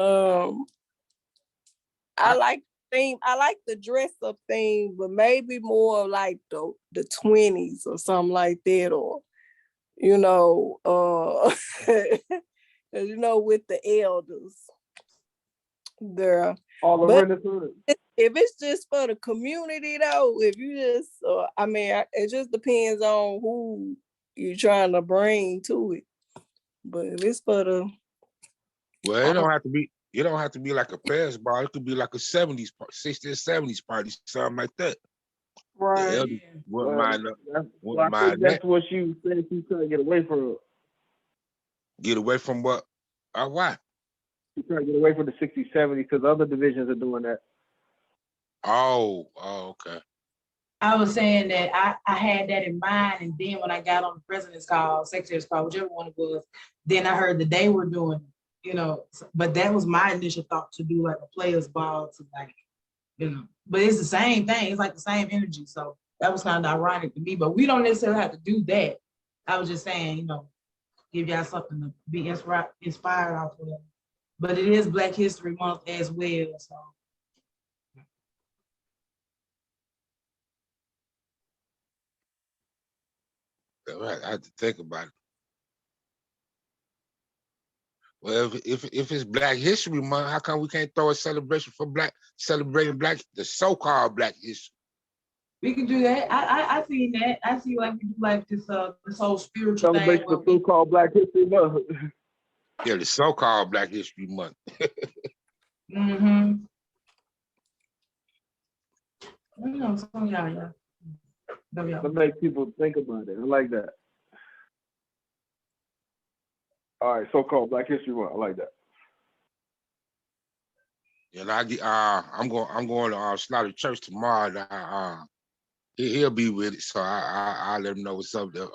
I like the theme. I like the dress up theme, but maybe more like the 20s or something like that, or with the elders there. But if it's just for the community, though, if you just, it just depends on who you're trying to bring to it. But if it's for the, well, it don't have to be like a players ball. It could be like a 60s, 70s party, something like that. right? Wouldn't mind that's what you said you trying to get away from. Get away from what? Why? You trying to get away from the 60s, 70s because other divisions are doing that. Oh, okay. I was saying that I had that in mind, and then when I got on the president's call, secretary's call, whichever one it was, then I heard that they were doing, but that was my initial thought, to do like a players ball, to but it's the same thing. It's like the same energy. So that was kind of ironic to me, but we don't necessarily have to do that. I was just saying, give y'all something to be inspired off of. But it is Black History Month as well, so. I have to think about it. Well, if it's Black History Month, how come we can't throw a celebration for celebrating the so-called Black history? We can do that. I see that. I see like we do like this whole spiritual celebration thing. Of so-called Black History Month. Yeah, the so-called Black History Month. Mm-hmm. Yeah. That makes people think about it. I like that. All right, so-called Black History Month. I like that. And I'm going to start a church tomorrow. He'll be with it. So I'll let him know what's up. The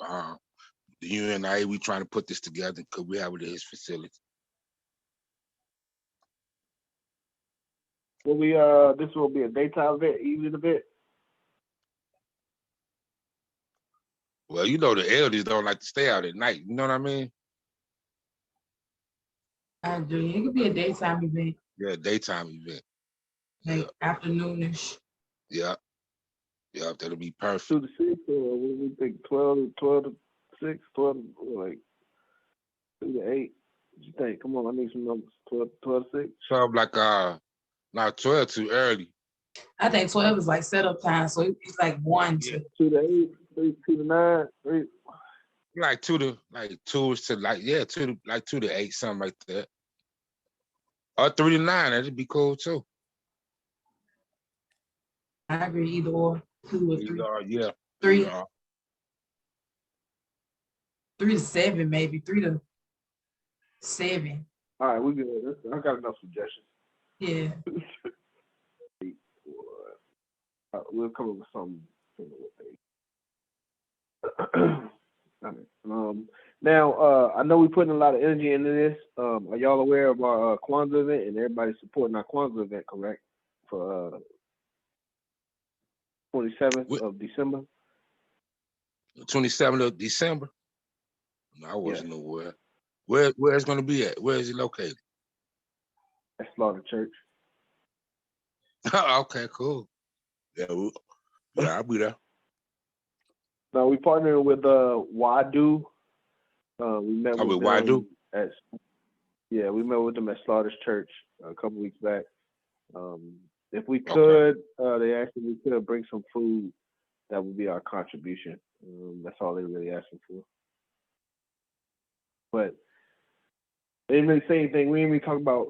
UNIA, we trying to put this together because we have it at his facility. Will we this will be a daytime event, evening event? Well, you know the elders don't like to stay out at night. You know what I mean? I do. It could be a daytime event, Yeah, daytime event. like afternoonish. Yeah. Yeah, that'll be perfect. 2 to 6, or what do we think? 12 to 6, 12 to, like 2 to 8. What you think? Come on, I need some numbers. 12 to 6. So like not 12 too early. I think 12 is like setup time, so it's like 1 to 2 to 8, 2 to 9, 3. Like 2 to 2 to 8, something like that. Or 3 to 9, that'd be cool too. I agree, either or, 2 or 3. Yeah. 3 to 7, maybe 3 to 7. All right, we good. I got enough suggestions. Yeah. We'll come up with something. Now, I know we're putting a lot of energy into this. Are y'all aware of our Kwanzaa event, and everybody's supporting our Kwanzaa event, correct? For 27th of December. 27th of December. No, I wasn't aware. Where it's gonna be at? Where is it located? At Slaughter Church. Okay, cool. Yeah, I'll be there. Now we partnered with Wadu. We met with them Wadu? we met with them at Slaughter's Church a couple weeks back. If we could, they asked if we could bring some food. That would be our contribution. That's all they're really asking for. But they didn't really say anything. We didn't really talk about.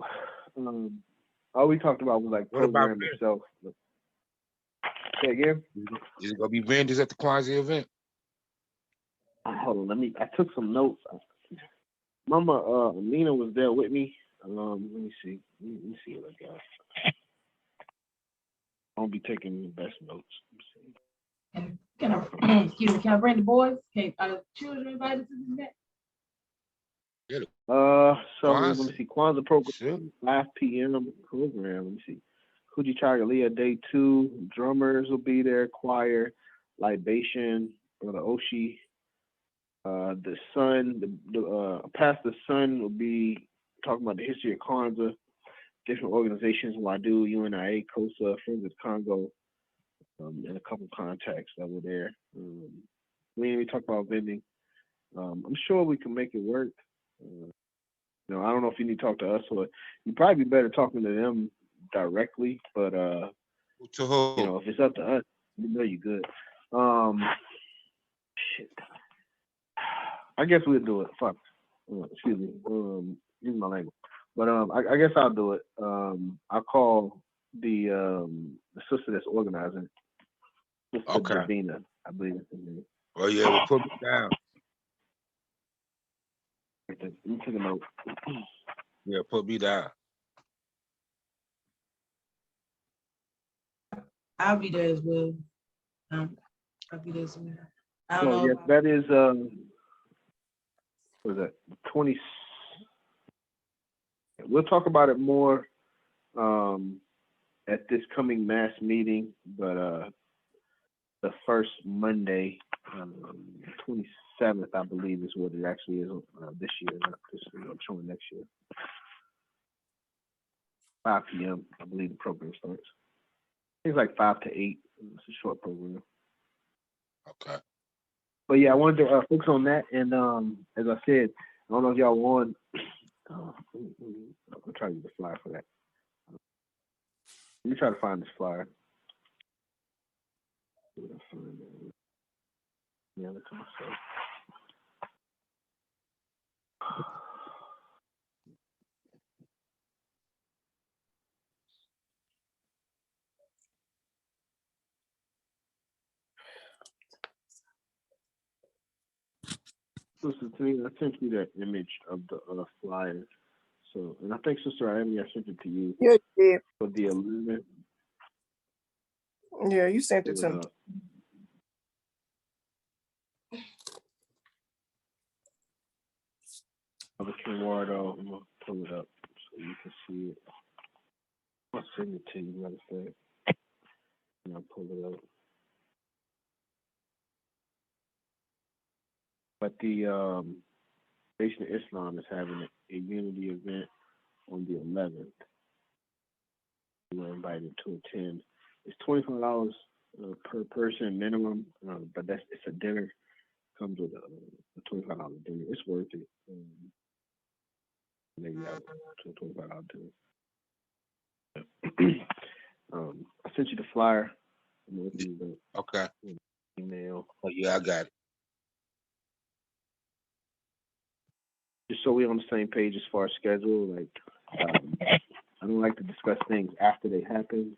All we talked about was like program itself. Say again? Is it gonna be vendors at the Kwanzaa event? Hold on, I took some notes. Mama Amina was there with me. Let me see. Let me see what I got. I'll be taking the best notes. And can I bring the boys? Are children invited to this event? So let me see. Kwanzaa program, 5 p.m. program. Let me see. Kujichagulia Day 2. Drummers will be there. Choir, libation, Brother Oshi. The son, the pastor's son will be talking about the history of Kwanzaa, different organizations, Wadu, UNIA, COSA, Friends of Congo, and a couple contacts that were there. We talked about vending. I'm sure we can make it work. I don't know if you need to talk to us, or you probably be better talking to them directly. But if it's up to us, you're good. Shit. I guess we'll do it. Fuck. Excuse me. Use my language. But I guess I'll do it. I'll call the sister that's organizing. Sister Davina, I believe it's her name. Oh yeah, we'll put me down. Let me take a note. Yeah, put me down. I'll be there as well. I'll be there as well. I don't know. Yes, that is what is that? 20. We'll talk about it more at this coming mass meeting, but the first Monday, 27th, I believe, is what it actually is this year, not this year. I'm showing next year. 5 p.m. I believe the program starts. It's like 5 to 8. It's a short program. Okay. But yeah, I wanted to focus on that, and as I said, I don't know if y'all want. I'll try to get the flyer for that. Let me try to find this flyer. Yeah, look at myself. Sister Tina, I sent you that image of the flyer. So, and I think Sister Amy, I sent it to you. Yeah, you did. For the 11th. Yeah, you sent it to me. Eduardo, I'm gonna pull it up so you can see it. I'll send it to you, matter of fact. And I'll pull it up. But the Nation of Islam is having a unity event on the 11th. You are invited to attend. It's $25 per person minimum, but it's a dinner. Comes with a $25 dinner. It's worth it. Maybe out to a $25 dinner. I sent you the flyer. Okay. Email. Oh yeah, I got it. Just so we're on the same page as far as schedule. Like, I don't like to discuss things after they happen,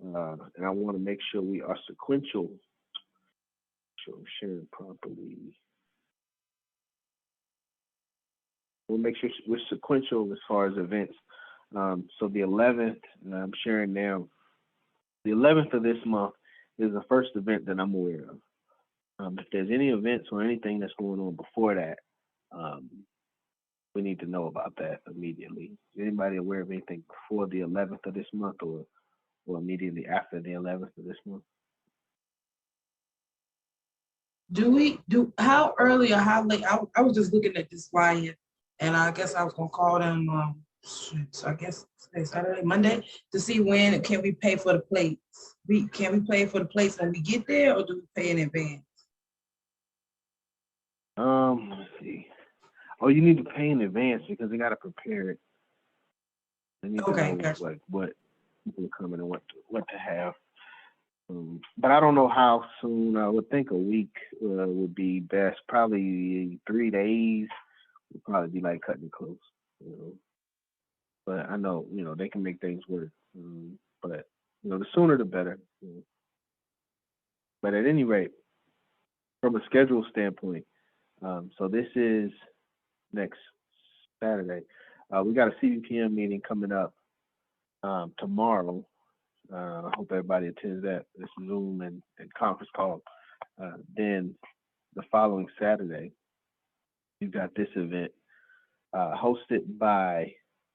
and I want to make sure we are sequential. So sharing properly. We'll make sure we're sequential as far as events. So the 11th, I'm sharing now. The 11th of this month is the first event that I'm aware of. If there's any events or anything that's going on before that, we need to know about that immediately. Is anybody aware of anything before the 11th of this month or immediately after the 11th of this month? How early or how late? I was just looking at this flyer, and I guess I was gonna call them. So I guess today's Saturday, Monday, to see when can we pay for the plates. Can we pay for the plates when we get there, or do we pay in advance? Let's see. Oh, you need to pay in advance because they got to prepare it. They need to know Gotcha. what people are coming and what to have. But I don't know how soon. I would think a week would be best. Probably 3 days would probably be like cutting it close. But I know they can make things work. But the sooner the better. But at any rate, from a schedule standpoint, so this is next Saturday. We got a CBPM meeting coming up tomorrow. I hope everybody attends that. This Zoom and conference call. Then the following Saturday, you've got this event hosted by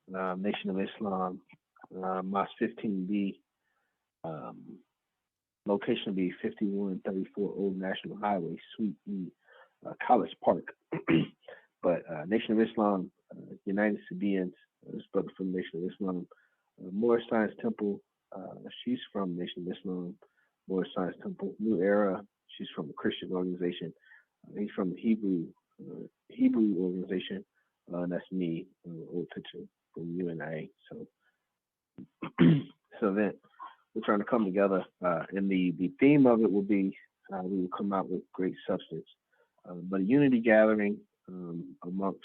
Nation of Islam, Mosque 15B. Location will be 5134 Old National Highway, Suite E, College Park. But Nation of Islam, United Sabians, this brother from Nation of Islam, Moorish Science Temple, she's from Nation of Islam, Moorish Science Temple, New Era, she's from a Christian organization. He's from the Hebrew organization, and that's me, old picture from UNIA. So this event, we're trying to come together, and the theme of it will be, we will come out with great substance, but a unity gathering amongst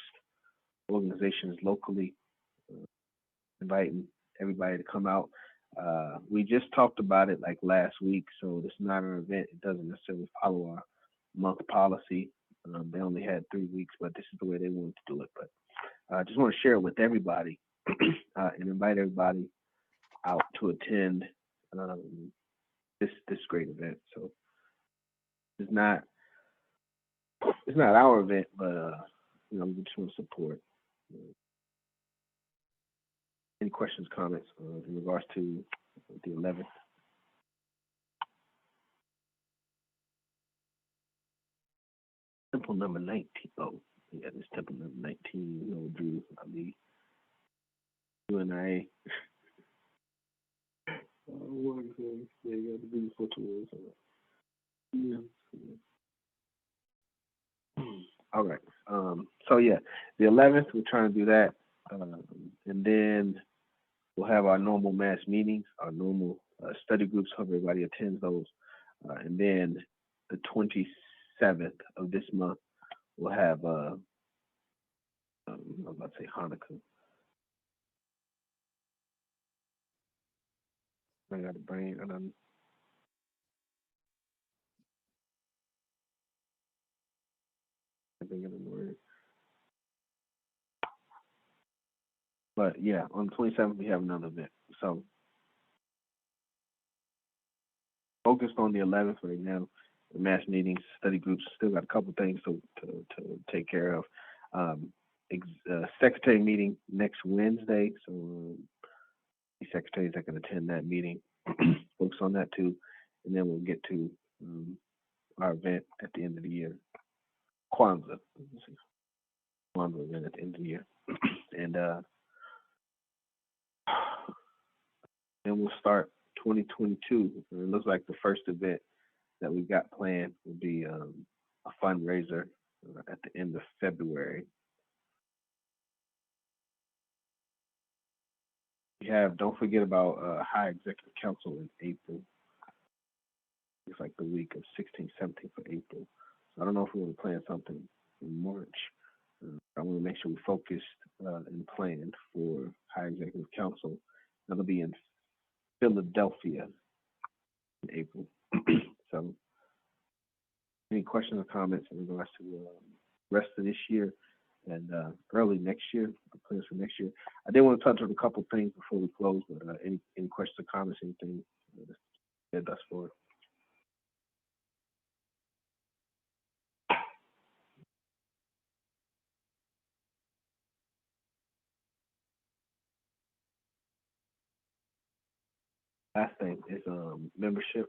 organizations locally, inviting everybody to come out. We just talked about it like last week, so this is not an event. It doesn't necessarily follow our month policy. They only had 3 weeks, but this is the way they wanted to do it. But I just want to share it with everybody and invite everybody out to attend this great event. So it's not our event, but we just want to support. Any questions, comments in regards to the 11th? Temple number 19. Oh, yeah, this temple number 19. Drew, Ali, UNIA. What is it? Yeah, you got to do for tours. Yeah. All right. So yeah, the 11th, we're trying to do that, and then we'll have our normal mass meetings, our normal study groups. Hope everybody attends those, and then the 27th of this month, we'll have I'm about to say Hanukkah. I got a brain. I think of the word. But yeah, on the 27th, we have another event. So focused on the 11th right now. The mass meetings, study groups, still got a couple things to take care of. secretary meeting next Wednesday. So the secretaries that can attend that meeting, focus on that too, and then we'll get to our event at the end of the year, Kwanzaa event at the end of the year, and then we'll start 2022. It looks like the first event that we got planned will be a fundraiser at the end of February. Don't forget about High Executive Council in April. It's like the week of 16th, 17th of April. So I don't know if we want to plan something in March. I want to make sure we focused and planned for High Executive Council. That'll be in Philadelphia in April. So any questions or comments in regards to the rest of this year and early next year, plans for next year? I did want to touch on a couple things before we close, but any questions or comments, anything said thus far? Last thing is membership.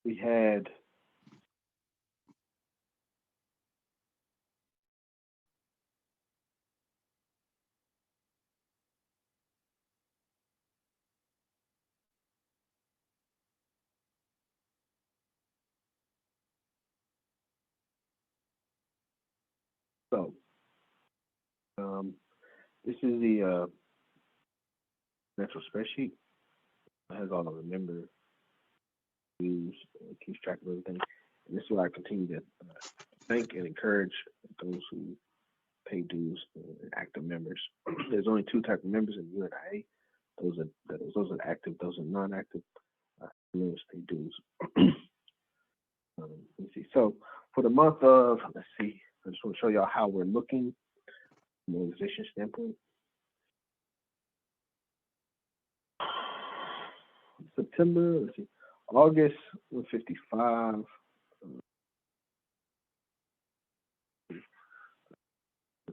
We had this is the actual spreadsheet. It has all of the member dues, keeps track of everything. And this is why I continue to thank and encourage those who pay dues and active members. There's only two types of members in UNIA. Those are active, those are non-active. Members pay dues. Let's see. So for the month of, let's see, I just want to show y'all how we're looking from an organization standpoint. September, let's see, August 155.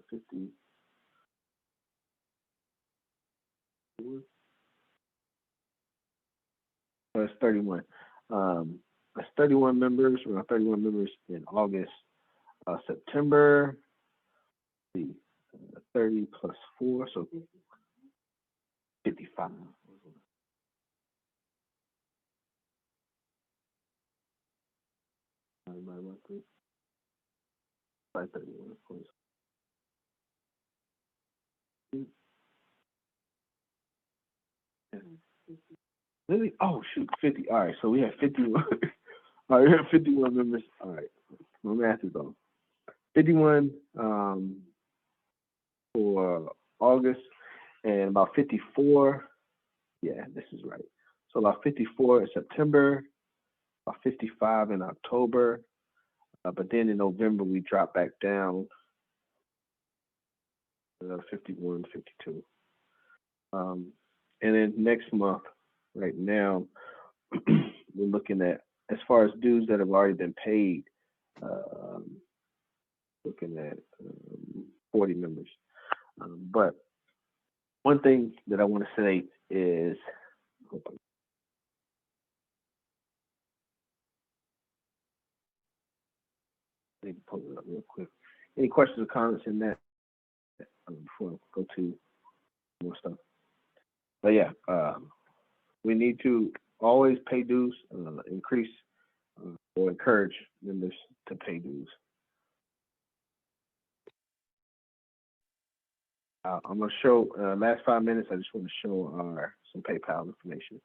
50. That's 31. That's 31 members. Around 31 members in August. September, 30 plus 4, so 55. By 31, of course. Really? Oh shoot, 50. All right, so we have 51. All right, we have 51 members. All right, my math is off. 51 for August, and about 54. Yeah, this is right. So about 54 in September, about 55 in October, but then in November we drop back down 51, 52. And then next month, right now, we're looking at, as far as dues that have already been paid, looking at 40 members. But one thing that I want to say is, I need to pull it up real quick. Any questions or comments in that before I go to more stuff? But yeah, we need to always pay dues, increase or encourage members to pay dues. I'm going to show, last 5 minutes, I just want to show some PayPal information.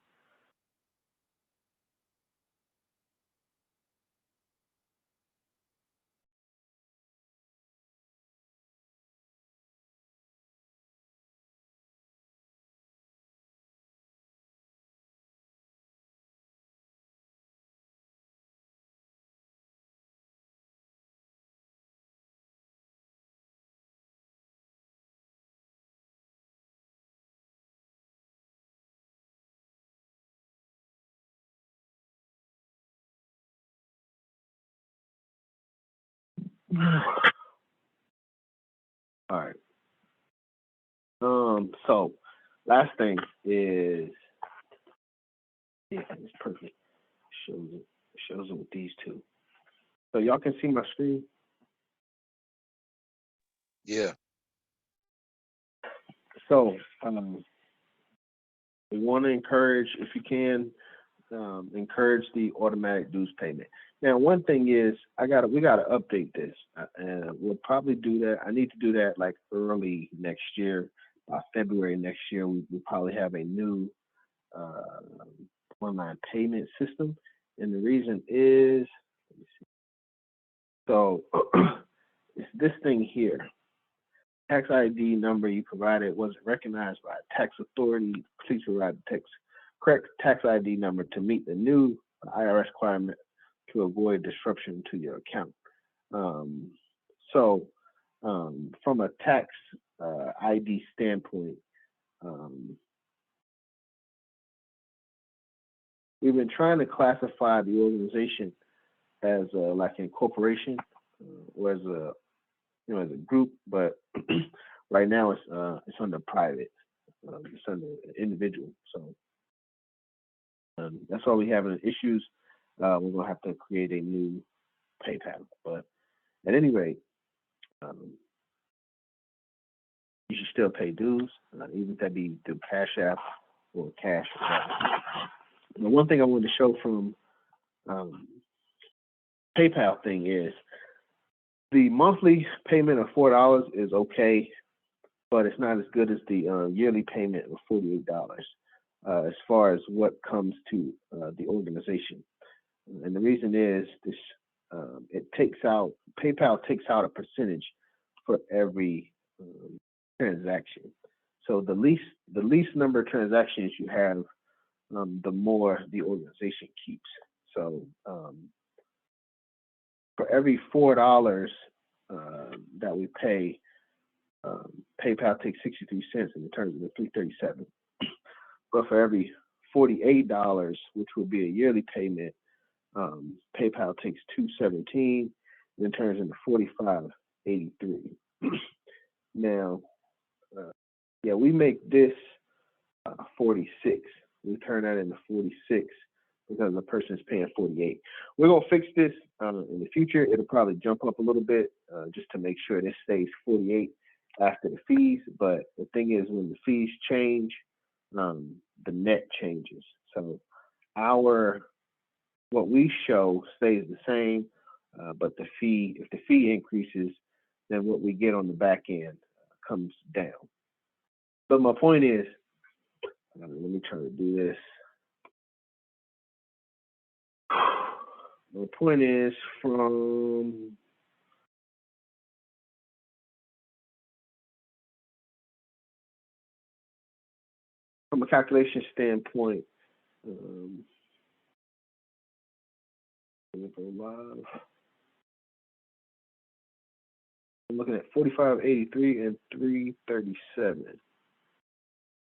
All right. So last thing is, yeah, it's perfect. Shows it with these two. So y'all can see my screen. Yeah. So we want to encourage, if you can, encourage the automatic dues payment. Now, one thing is, we gotta update this, and we'll probably do that. I need to do that like early next year, by February next year. We'll probably have a new online payment system, and the reason is, let me see. So it's this thing here. Tax ID number you provided wasn't recognized by a tax authority. Please provide the correct tax ID number to meet the new IRS requirement to avoid disruption to your account. From a tax ID standpoint, we've been trying to classify the organization as like a corporation or as a as a group, but right now it's under private. It's under individual. So that's why we having issues. We're gonna have to create a new PayPal. But at any rate, you should still pay dues, even if that be through Cashapp or cash. The one thing I wanted to show from PayPal thing is the monthly payment of $4 is okay, but it's not as good as the yearly payment of $48 as far as what comes to the organization. And the reason is this: PayPal takes out a percentage for every transaction. So the least number of transactions you have, the more the organization keeps. So for every $4 that we pay, PayPal takes 63 cents and returns it to $3.37. But for every $48, which would be a yearly payment, PayPal takes $2.17 and turns into $45.83. Now, we make this 46. We turn that into 46 because the person is paying 48. We're gonna fix this in the future. It'll probably jump up a little bit just to make sure this stays 48 after the fees. But the thing is, when the fees change, the net changes. So what we show stays the same, but if the fee increases, then what we get on the back end comes down. But my point is, let me try to do this. My point is, from a calculation standpoint, I'm looking at 45.83 and 337.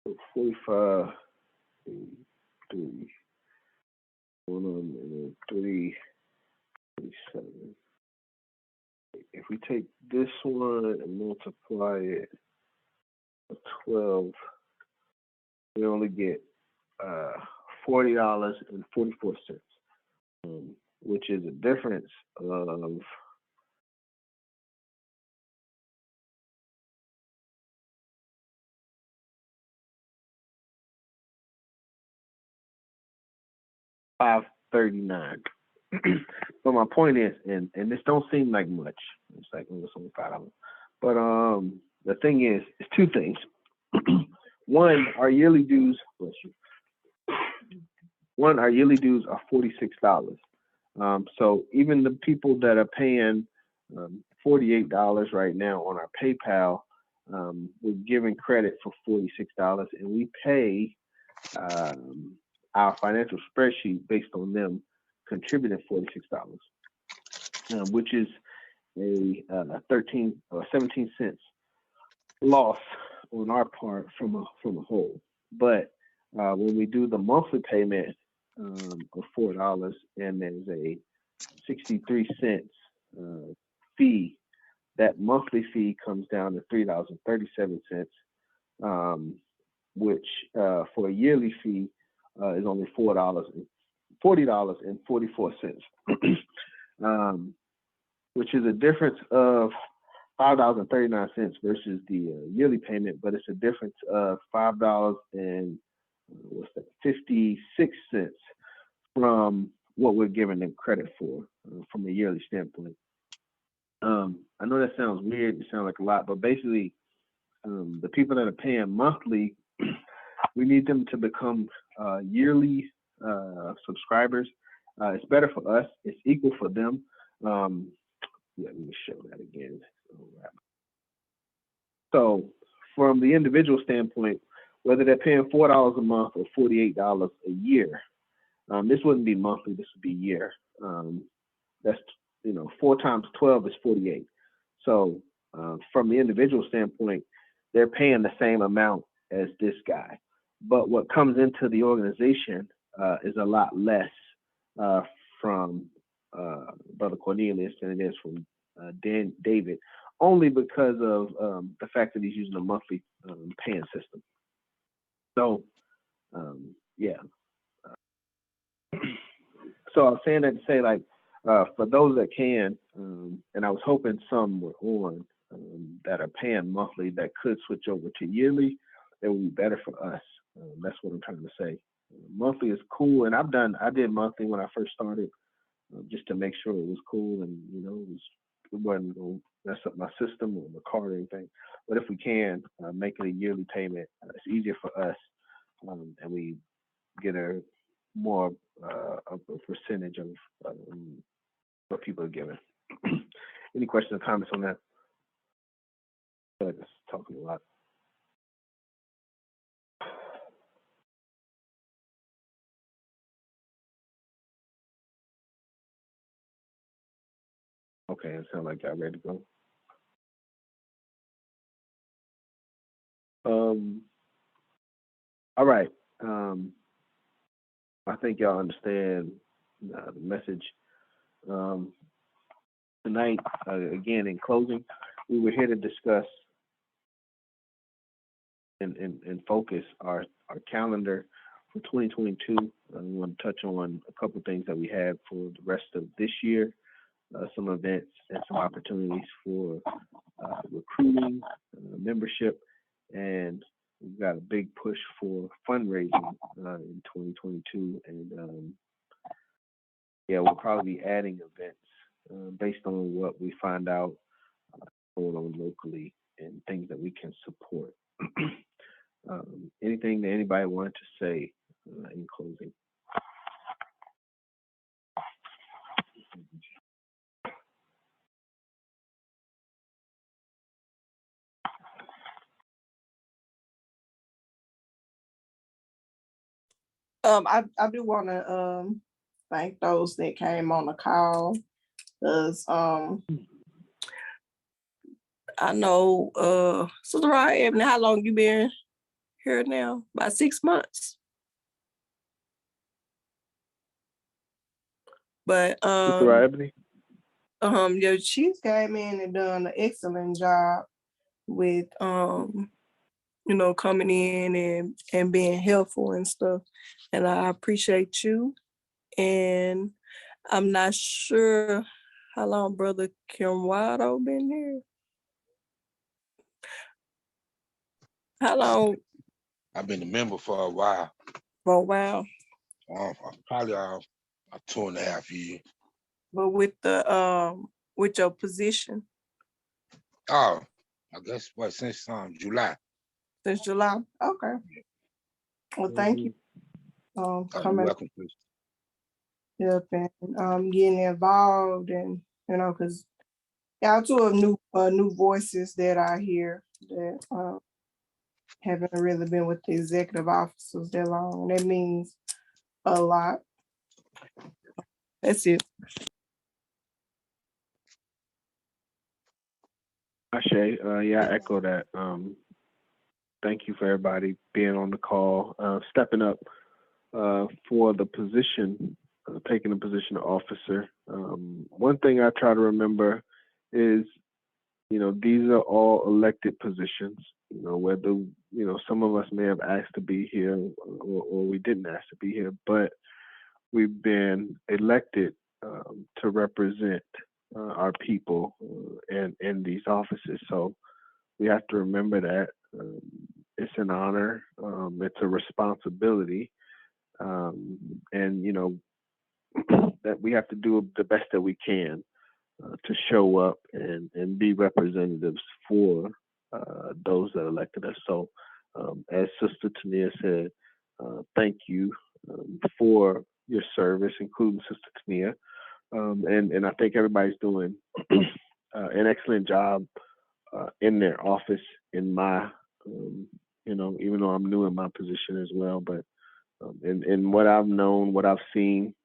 So 45.83 going on and 337. If we take this one and multiply it by 12, we only get $40.44, which is a difference of $5.39. But my point is, and this don't seem like much. It's like it's only $5. But the thing is, it's two things. One, our yearly dues. Bless you. One, our yearly dues are $46. So even the people that are paying $48 right now on our PayPal, we're giving credit for $46, and we pay our financial spreadsheet based on them contributing $46, which is a 13 or 17 cents loss on our part from a whole. But when we do the monthly payment of $4, and there's a 63 cents fee, that monthly fee comes down to $3.37, which for a yearly fee is only $40.44, which is a difference of $5.39 versus the yearly payment, but it's a difference of $5.56 from what we're giving them credit for from a yearly standpoint. I know that sounds weird, it sounds like a lot, but basically the people that are paying monthly, we need them to become yearly subscribers. It's better for us, it's equal for them. Let me show that again. So from the individual standpoint, whether they're paying $4 a month or $48 a year, this wouldn't be monthly, this would be year. That's 4 times 12 is 48. So from the individual standpoint, they're paying the same amount as this guy. But what comes into the organization is a lot less from Brother Cornelius than it is from David, only because of the fact that he's using a monthly paying system. So, yeah. So I was saying that to say, like, for those that can, and I was hoping some were on that are paying monthly that could switch over to yearly, it would be better for us. That's what I'm trying to say. Monthly is cool, and I did monthly when I first started, just to make sure it was cool, and it wasn't going to mess up my system or my card or anything. But if we can make it a yearly payment, it's easier for us, and we get a more of a percentage of what people are giving. Any questions or comments on that? I feel like it's talking a lot. Okay, it sounds like y'all ready to go. All right. I think y'all understand the message. Tonight, again, in closing, we were here to discuss and focus our calendar for 2022. We want to touch on a couple things that we have for the rest of this year, some events and some opportunities for recruiting, membership, and we've got a big push for fundraising in 2022. And yeah, we'll probably be adding events based on what we find out going on locally and things that we can support. Anything that anybody wanted to say in closing? I do want to thank those that came on the call, because I know Sister Ebony, how long you been here now? About 6 months. But Sister Ebony? yeah, she came in and done an excellent job with coming in and being helpful and stuff. And I appreciate you. And I'm not sure how long Brother Kimwado been here. How long? I've been a member for a while. For a while. Probably 2.5 years. But with your position? Oh, I guess since July. Since July? Okay. Well, thank you. Coming. Welcome, please. Yep, and getting involved, and because y'all two are new voices that I hear that haven't really been with the executive officers that long. And that means a lot. That's it. Ashe, yeah, I echo that. Thank you for everybody being on the call, stepping up for the position, taking the position of officer. One thing I try to remember is, these are all elected positions. Whether, some of us may have asked to be here or we didn't ask to be here, but we've been elected to represent our people in these offices. So we have to remember that it's an honor, it's a responsibility, and that we have to do the best that we can to show up and be representatives for those that elected us. So, as Sister Tania said, thank you for your service, including Sister Tania. And I think everybody's doing an excellent job in their office, in my, even though I'm new in my position as well, but in what I've known, what I've seen,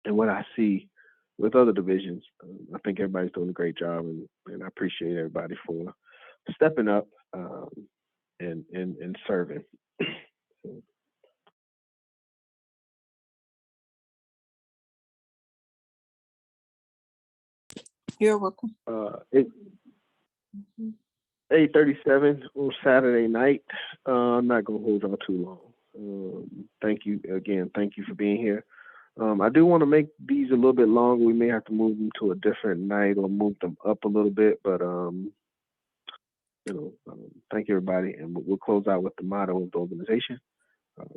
and what I see with other divisions, I think everybody's doing a great job, and I appreciate everybody for stepping up and serving. You're welcome. 8:37 on Saturday night. I'm not gonna hold y'all too long. Thank you again. Thank you for being here. I do want to make these a little bit longer. We may have to move them to a different night or move them up a little bit, but thank you everybody, and we'll close out with the motto of the organization.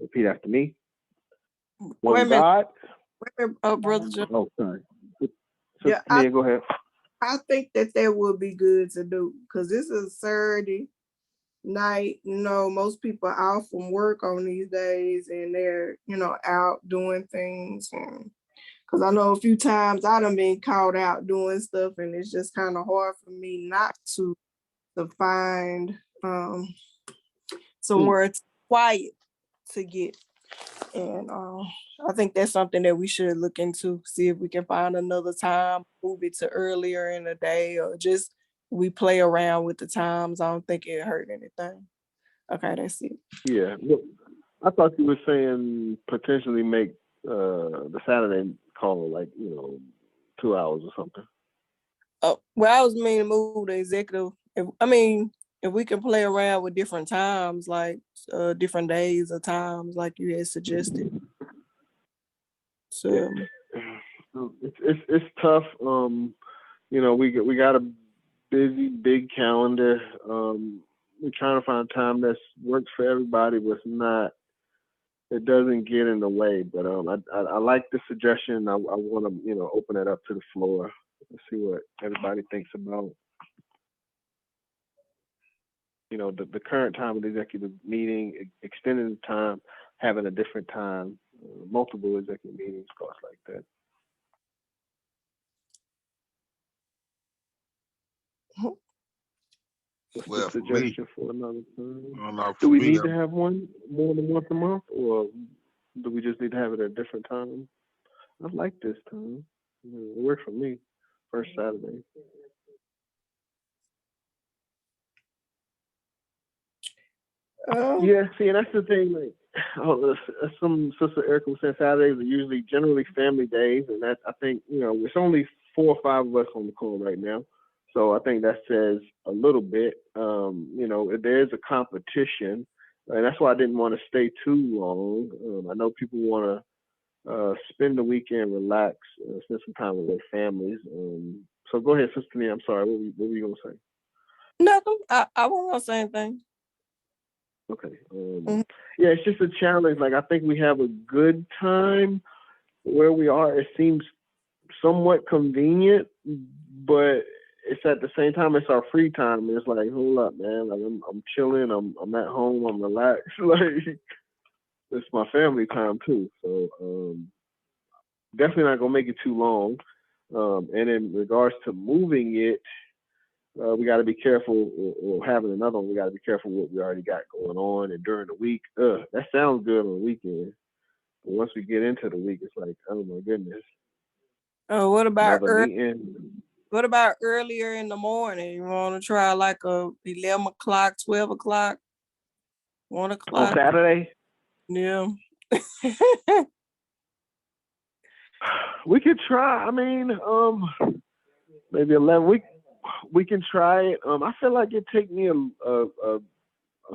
Repeat after me. Wait a One minute. God. Wait a minute, Brother Joe. Oh, sorry. Yeah, Tania, go ahead. I think that would be good to do, because this is Saturday night. Most people are out from work on these days, and they're, out doing things. And because I know a few times I done been caught out doing stuff, and it's just kind of hard for me not to find somewhere it's quiet to get. And I think that's something that we should look into, see if we can find another time, move it to earlier in the day, or just we play around with the times. I don't think it hurt anything. Okay, that's it. Yeah. I thought you were saying potentially make the Saturday call 2 hours or something. Oh, well, I was meaning to move the executive. If we can play around with different times, like different days or times, like you had suggested. So it's tough. We got a busy, big calendar. We're trying to find time that works for everybody, but it doesn't get in the way. But I like the suggestion. I want to open it up to the floor and see what everybody thinks about the current time of the executive meeting, extending the time, having a different time, multiple executive meetings, costs like that. What's the suggestion for another time? Do we need to have one more than once a month, or do we just need to have it at a different time? I like this time. It worked for me. First Saturday. Yeah, see, and that's the thing. Some Sister Erica was saying, Saturdays are usually generally family days, and that I think it's only 4 or 5 of us on the call right now, so I think that says a little bit. There is a competition, and that's why I didn't want to stay too long. I know people want to spend the weekend, relax, spend some time with their families. So go ahead, Sister Nia. I'm sorry. What were you gonna say? Nothing. I won't gonna say anything. Okay. Yeah, it's just a challenge. I think we have a good time where we are. It seems somewhat convenient, but it's at the same time, it's our free time. It's like, hold up, man. I'm chilling. I'm at home. I'm relaxed. It's my family time too. So definitely not gonna make it too long. And in regards to moving it, we got to be careful, or having another one, we got to be careful what we already got going on. And during the week, that sounds good on the weekend. But once we get into the week, it's like, oh my goodness. Oh, what about earlier in the morning? You want to try 11 o'clock, 12 o'clock, 1 o'clock? On Saturday? Yeah. We could try. Maybe 11. we can try it. I feel like it take me a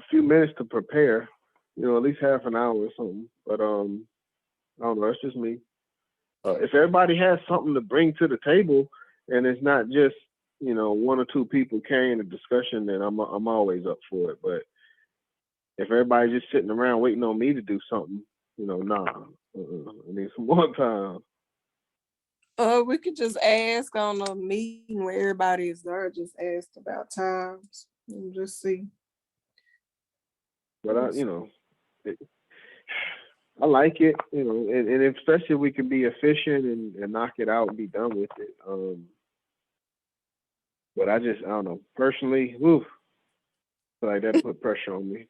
few minutes to prepare. You know, at least half an hour or something. But I don't know. That's just me. If everybody has something to bring to the table, and it's not just, you know, one or two people carrying the discussion, then I'm always up for it. But if everybody's just sitting around waiting on me to do something, you know, nah. I need some more time. We could just ask on a meeting where everybody is there, just ask about times and just see. But I like it, you know, and especially if we can be efficient and knock it out and be done with it. But I don't know. Personally, feel like that put pressure on me.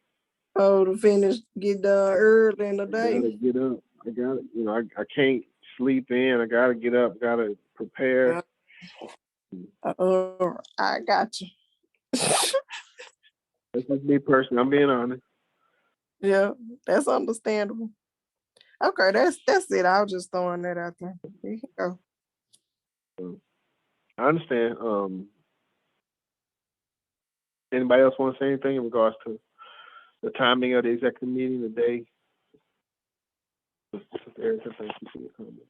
Oh, to finish, get done early in the day. I gotta get up. I gotta, you know, I can't sleep in. I gotta get up. Gotta prepare. I got you. That's just me personally. I'm being honest. Yeah, that's understandable. Okay, that's it. I was just throwing that out there. There you go. I understand. Anybody else want to say anything in regards to the timing of the executive meeting, the day? Erica, thank you for your comments.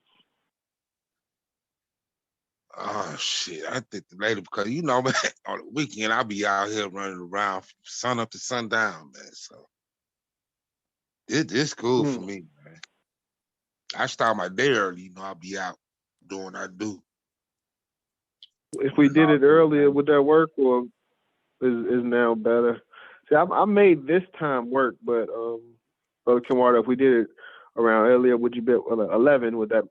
Oh shit! I think the later, because you know, man, on the weekend I'll be out here running around from sun up to sundown, man. So this cool for me, man. I start my day early, you know. I'll be out doing what I do. If we did it earlier, would that work, or is now better? See, I made this time work, but Brother Kimwarda, if we did it around earlier, would you be 11? Would you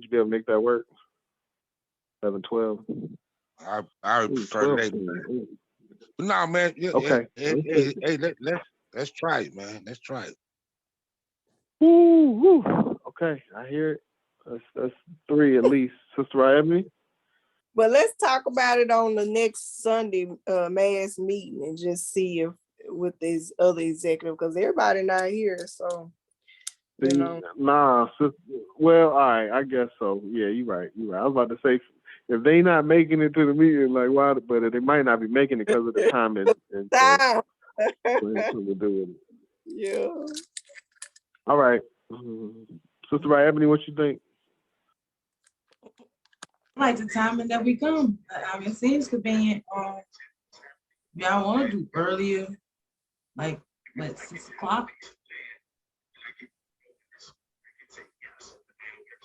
be able to make that work? 11, 12. I would prefer later, man. But no, man. Yeah, okay. Hey, let's try it, man. Let's try it. Woo. Okay, I hear it. That's 3 at least, Sister Ebony. But let's talk about it on the next Sunday mass meeting and just see if with these other executive, because everybody not here, so you know. Nah, well, all right, I guess so. Yeah, you're right. I was about to say, if they not making it to the meeting, like why? But they might not be making it because of the time and time. something to do with it. Yeah. All right, Sister Ebony, what you think? I like the timing that we come. I mean, it seems convenient. Y'all want to do earlier, like 6 o'clock?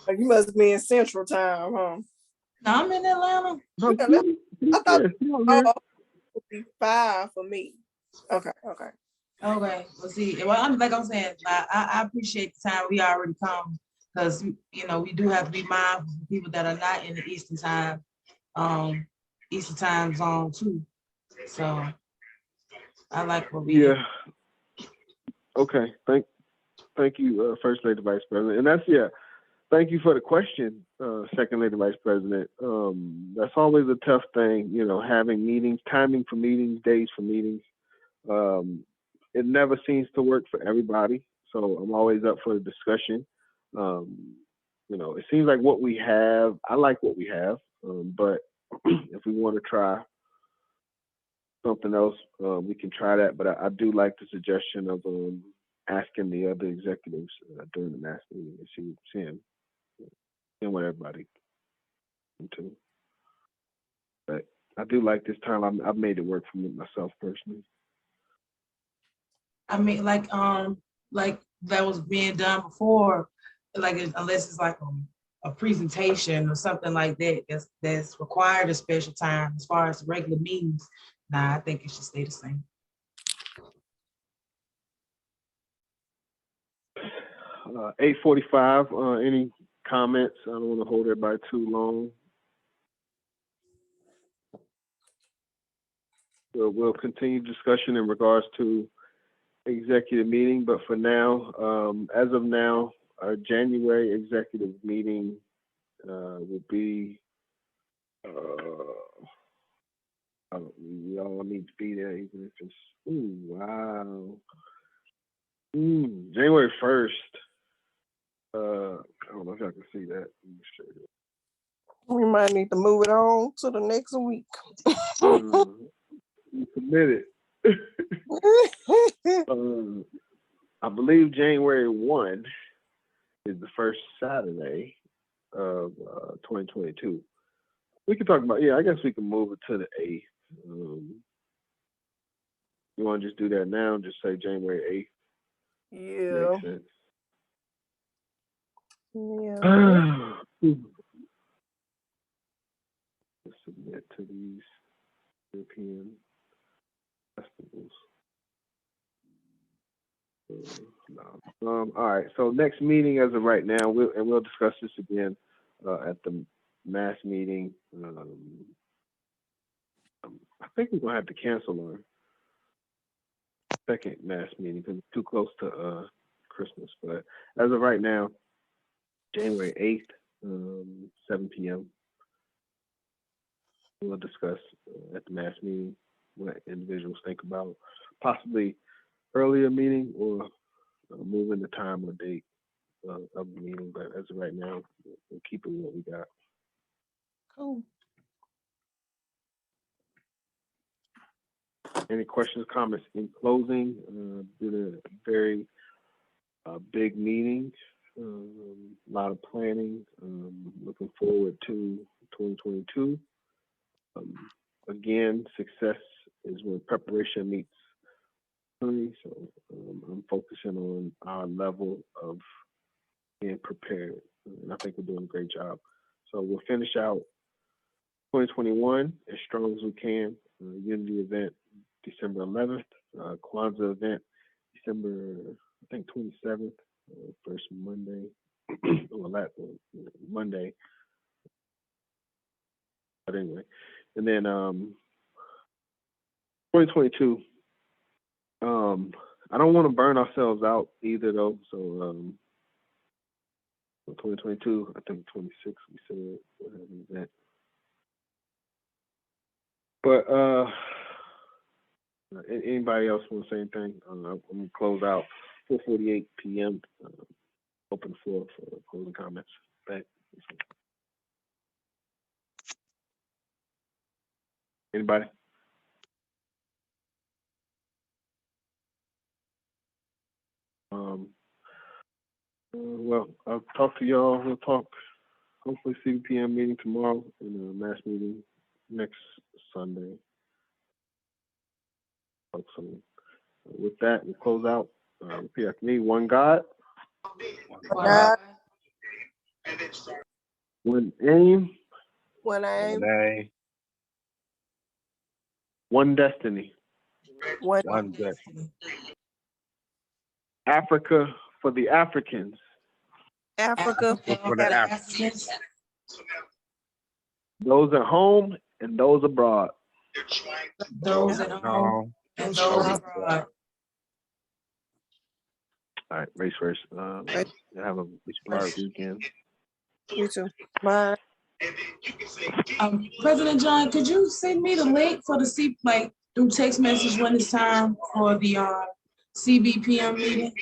Like you must be in Central Time, huh? No, I'm in Atlanta. I thought it would be 5 for me. Okay. Well, see, I'm saying, I appreciate the time we already come, because you know we do have to be mindful of people that are not in the Eastern time zone too. So I like what we do. Okay. Thank you, First Lady Vice President, and that's Thank you for the question, Second Lady Vice President. That's always a tough thing, you know, having meetings, timing for meetings, days for meetings. It never seems to work for everybody, so I'm always up for the discussion. You know, it seems like what we have, I like what we have, but if we want to try something else, we can try that. But I do like the suggestion of asking the other executives during the mass meeting and seeing what everybody into. But I do like this time. I've made it work for me myself personally. I mean, like that was being done before, like unless it's like a presentation or something like that that's required a special time. As far as regular meetings, I think it should stay the same. Uh, 8:45. Any comments? I don't want to hold everybody too long. So we'll continue discussion in regards to executive meeting, but for now, as of now, our January executive meeting will be. We all need to be there, even if it's. Wow. January 1st. I don't know if y'all can see that. We might need to move it on to the next week. You committed. I believe January 1 is the first Saturday of 2022. We can talk about, I guess we can move it to the 8th. You want to just do that now? Just say January 8th. Yeah. Makes sense. Yeah. Submit to these European festivals. All right. So next meeting, as of right now, we'll discuss this again at the mass meeting. I think we're gonna have to cancel our second mass meeting because it's too close to Christmas. But as of right now, January 8th, 7 p.m. We'll discuss at the mass meeting what individuals think about possibly earlier meeting or moving the time or date of the meeting. But as of right now, we'll keep it what we got. Cool. Any questions, comments in closing? Did a very big meeting, a lot of planning. Looking forward to 2022. Again, success is when preparation meets planning. So I'm focusing on our level of being prepared, and I think we're doing a great job. So we'll finish out 2021 as strong as we can. Unity event December 11th, Kwanzaa event December, I think 27th, first Monday, or last Monday. But anyway, and then 2022. I don't want to burn ourselves out either, though. So 2022, I think 26, we said we'll have an event. But anybody else want to say anything? I'm gonna close out 4:48 p.m. Open floor for closing comments. Back. Anybody? Well, I'll talk to y'all. We'll talk. Hopefully, CBPM meeting tomorrow and a mass meeting next Sunday. Hopefully. With that, we'll close out. Repeat after me. One God. God. One aim. One aim. One destiny. One destiny. Africa for the Africans. Africa For the Africans. Those at home and those abroad. Those at home and those abroad. All right, race first. Have a inspired weekend. You too. Bye. President John, could you send me the link for the through text message when it's time for the CBPM meeting?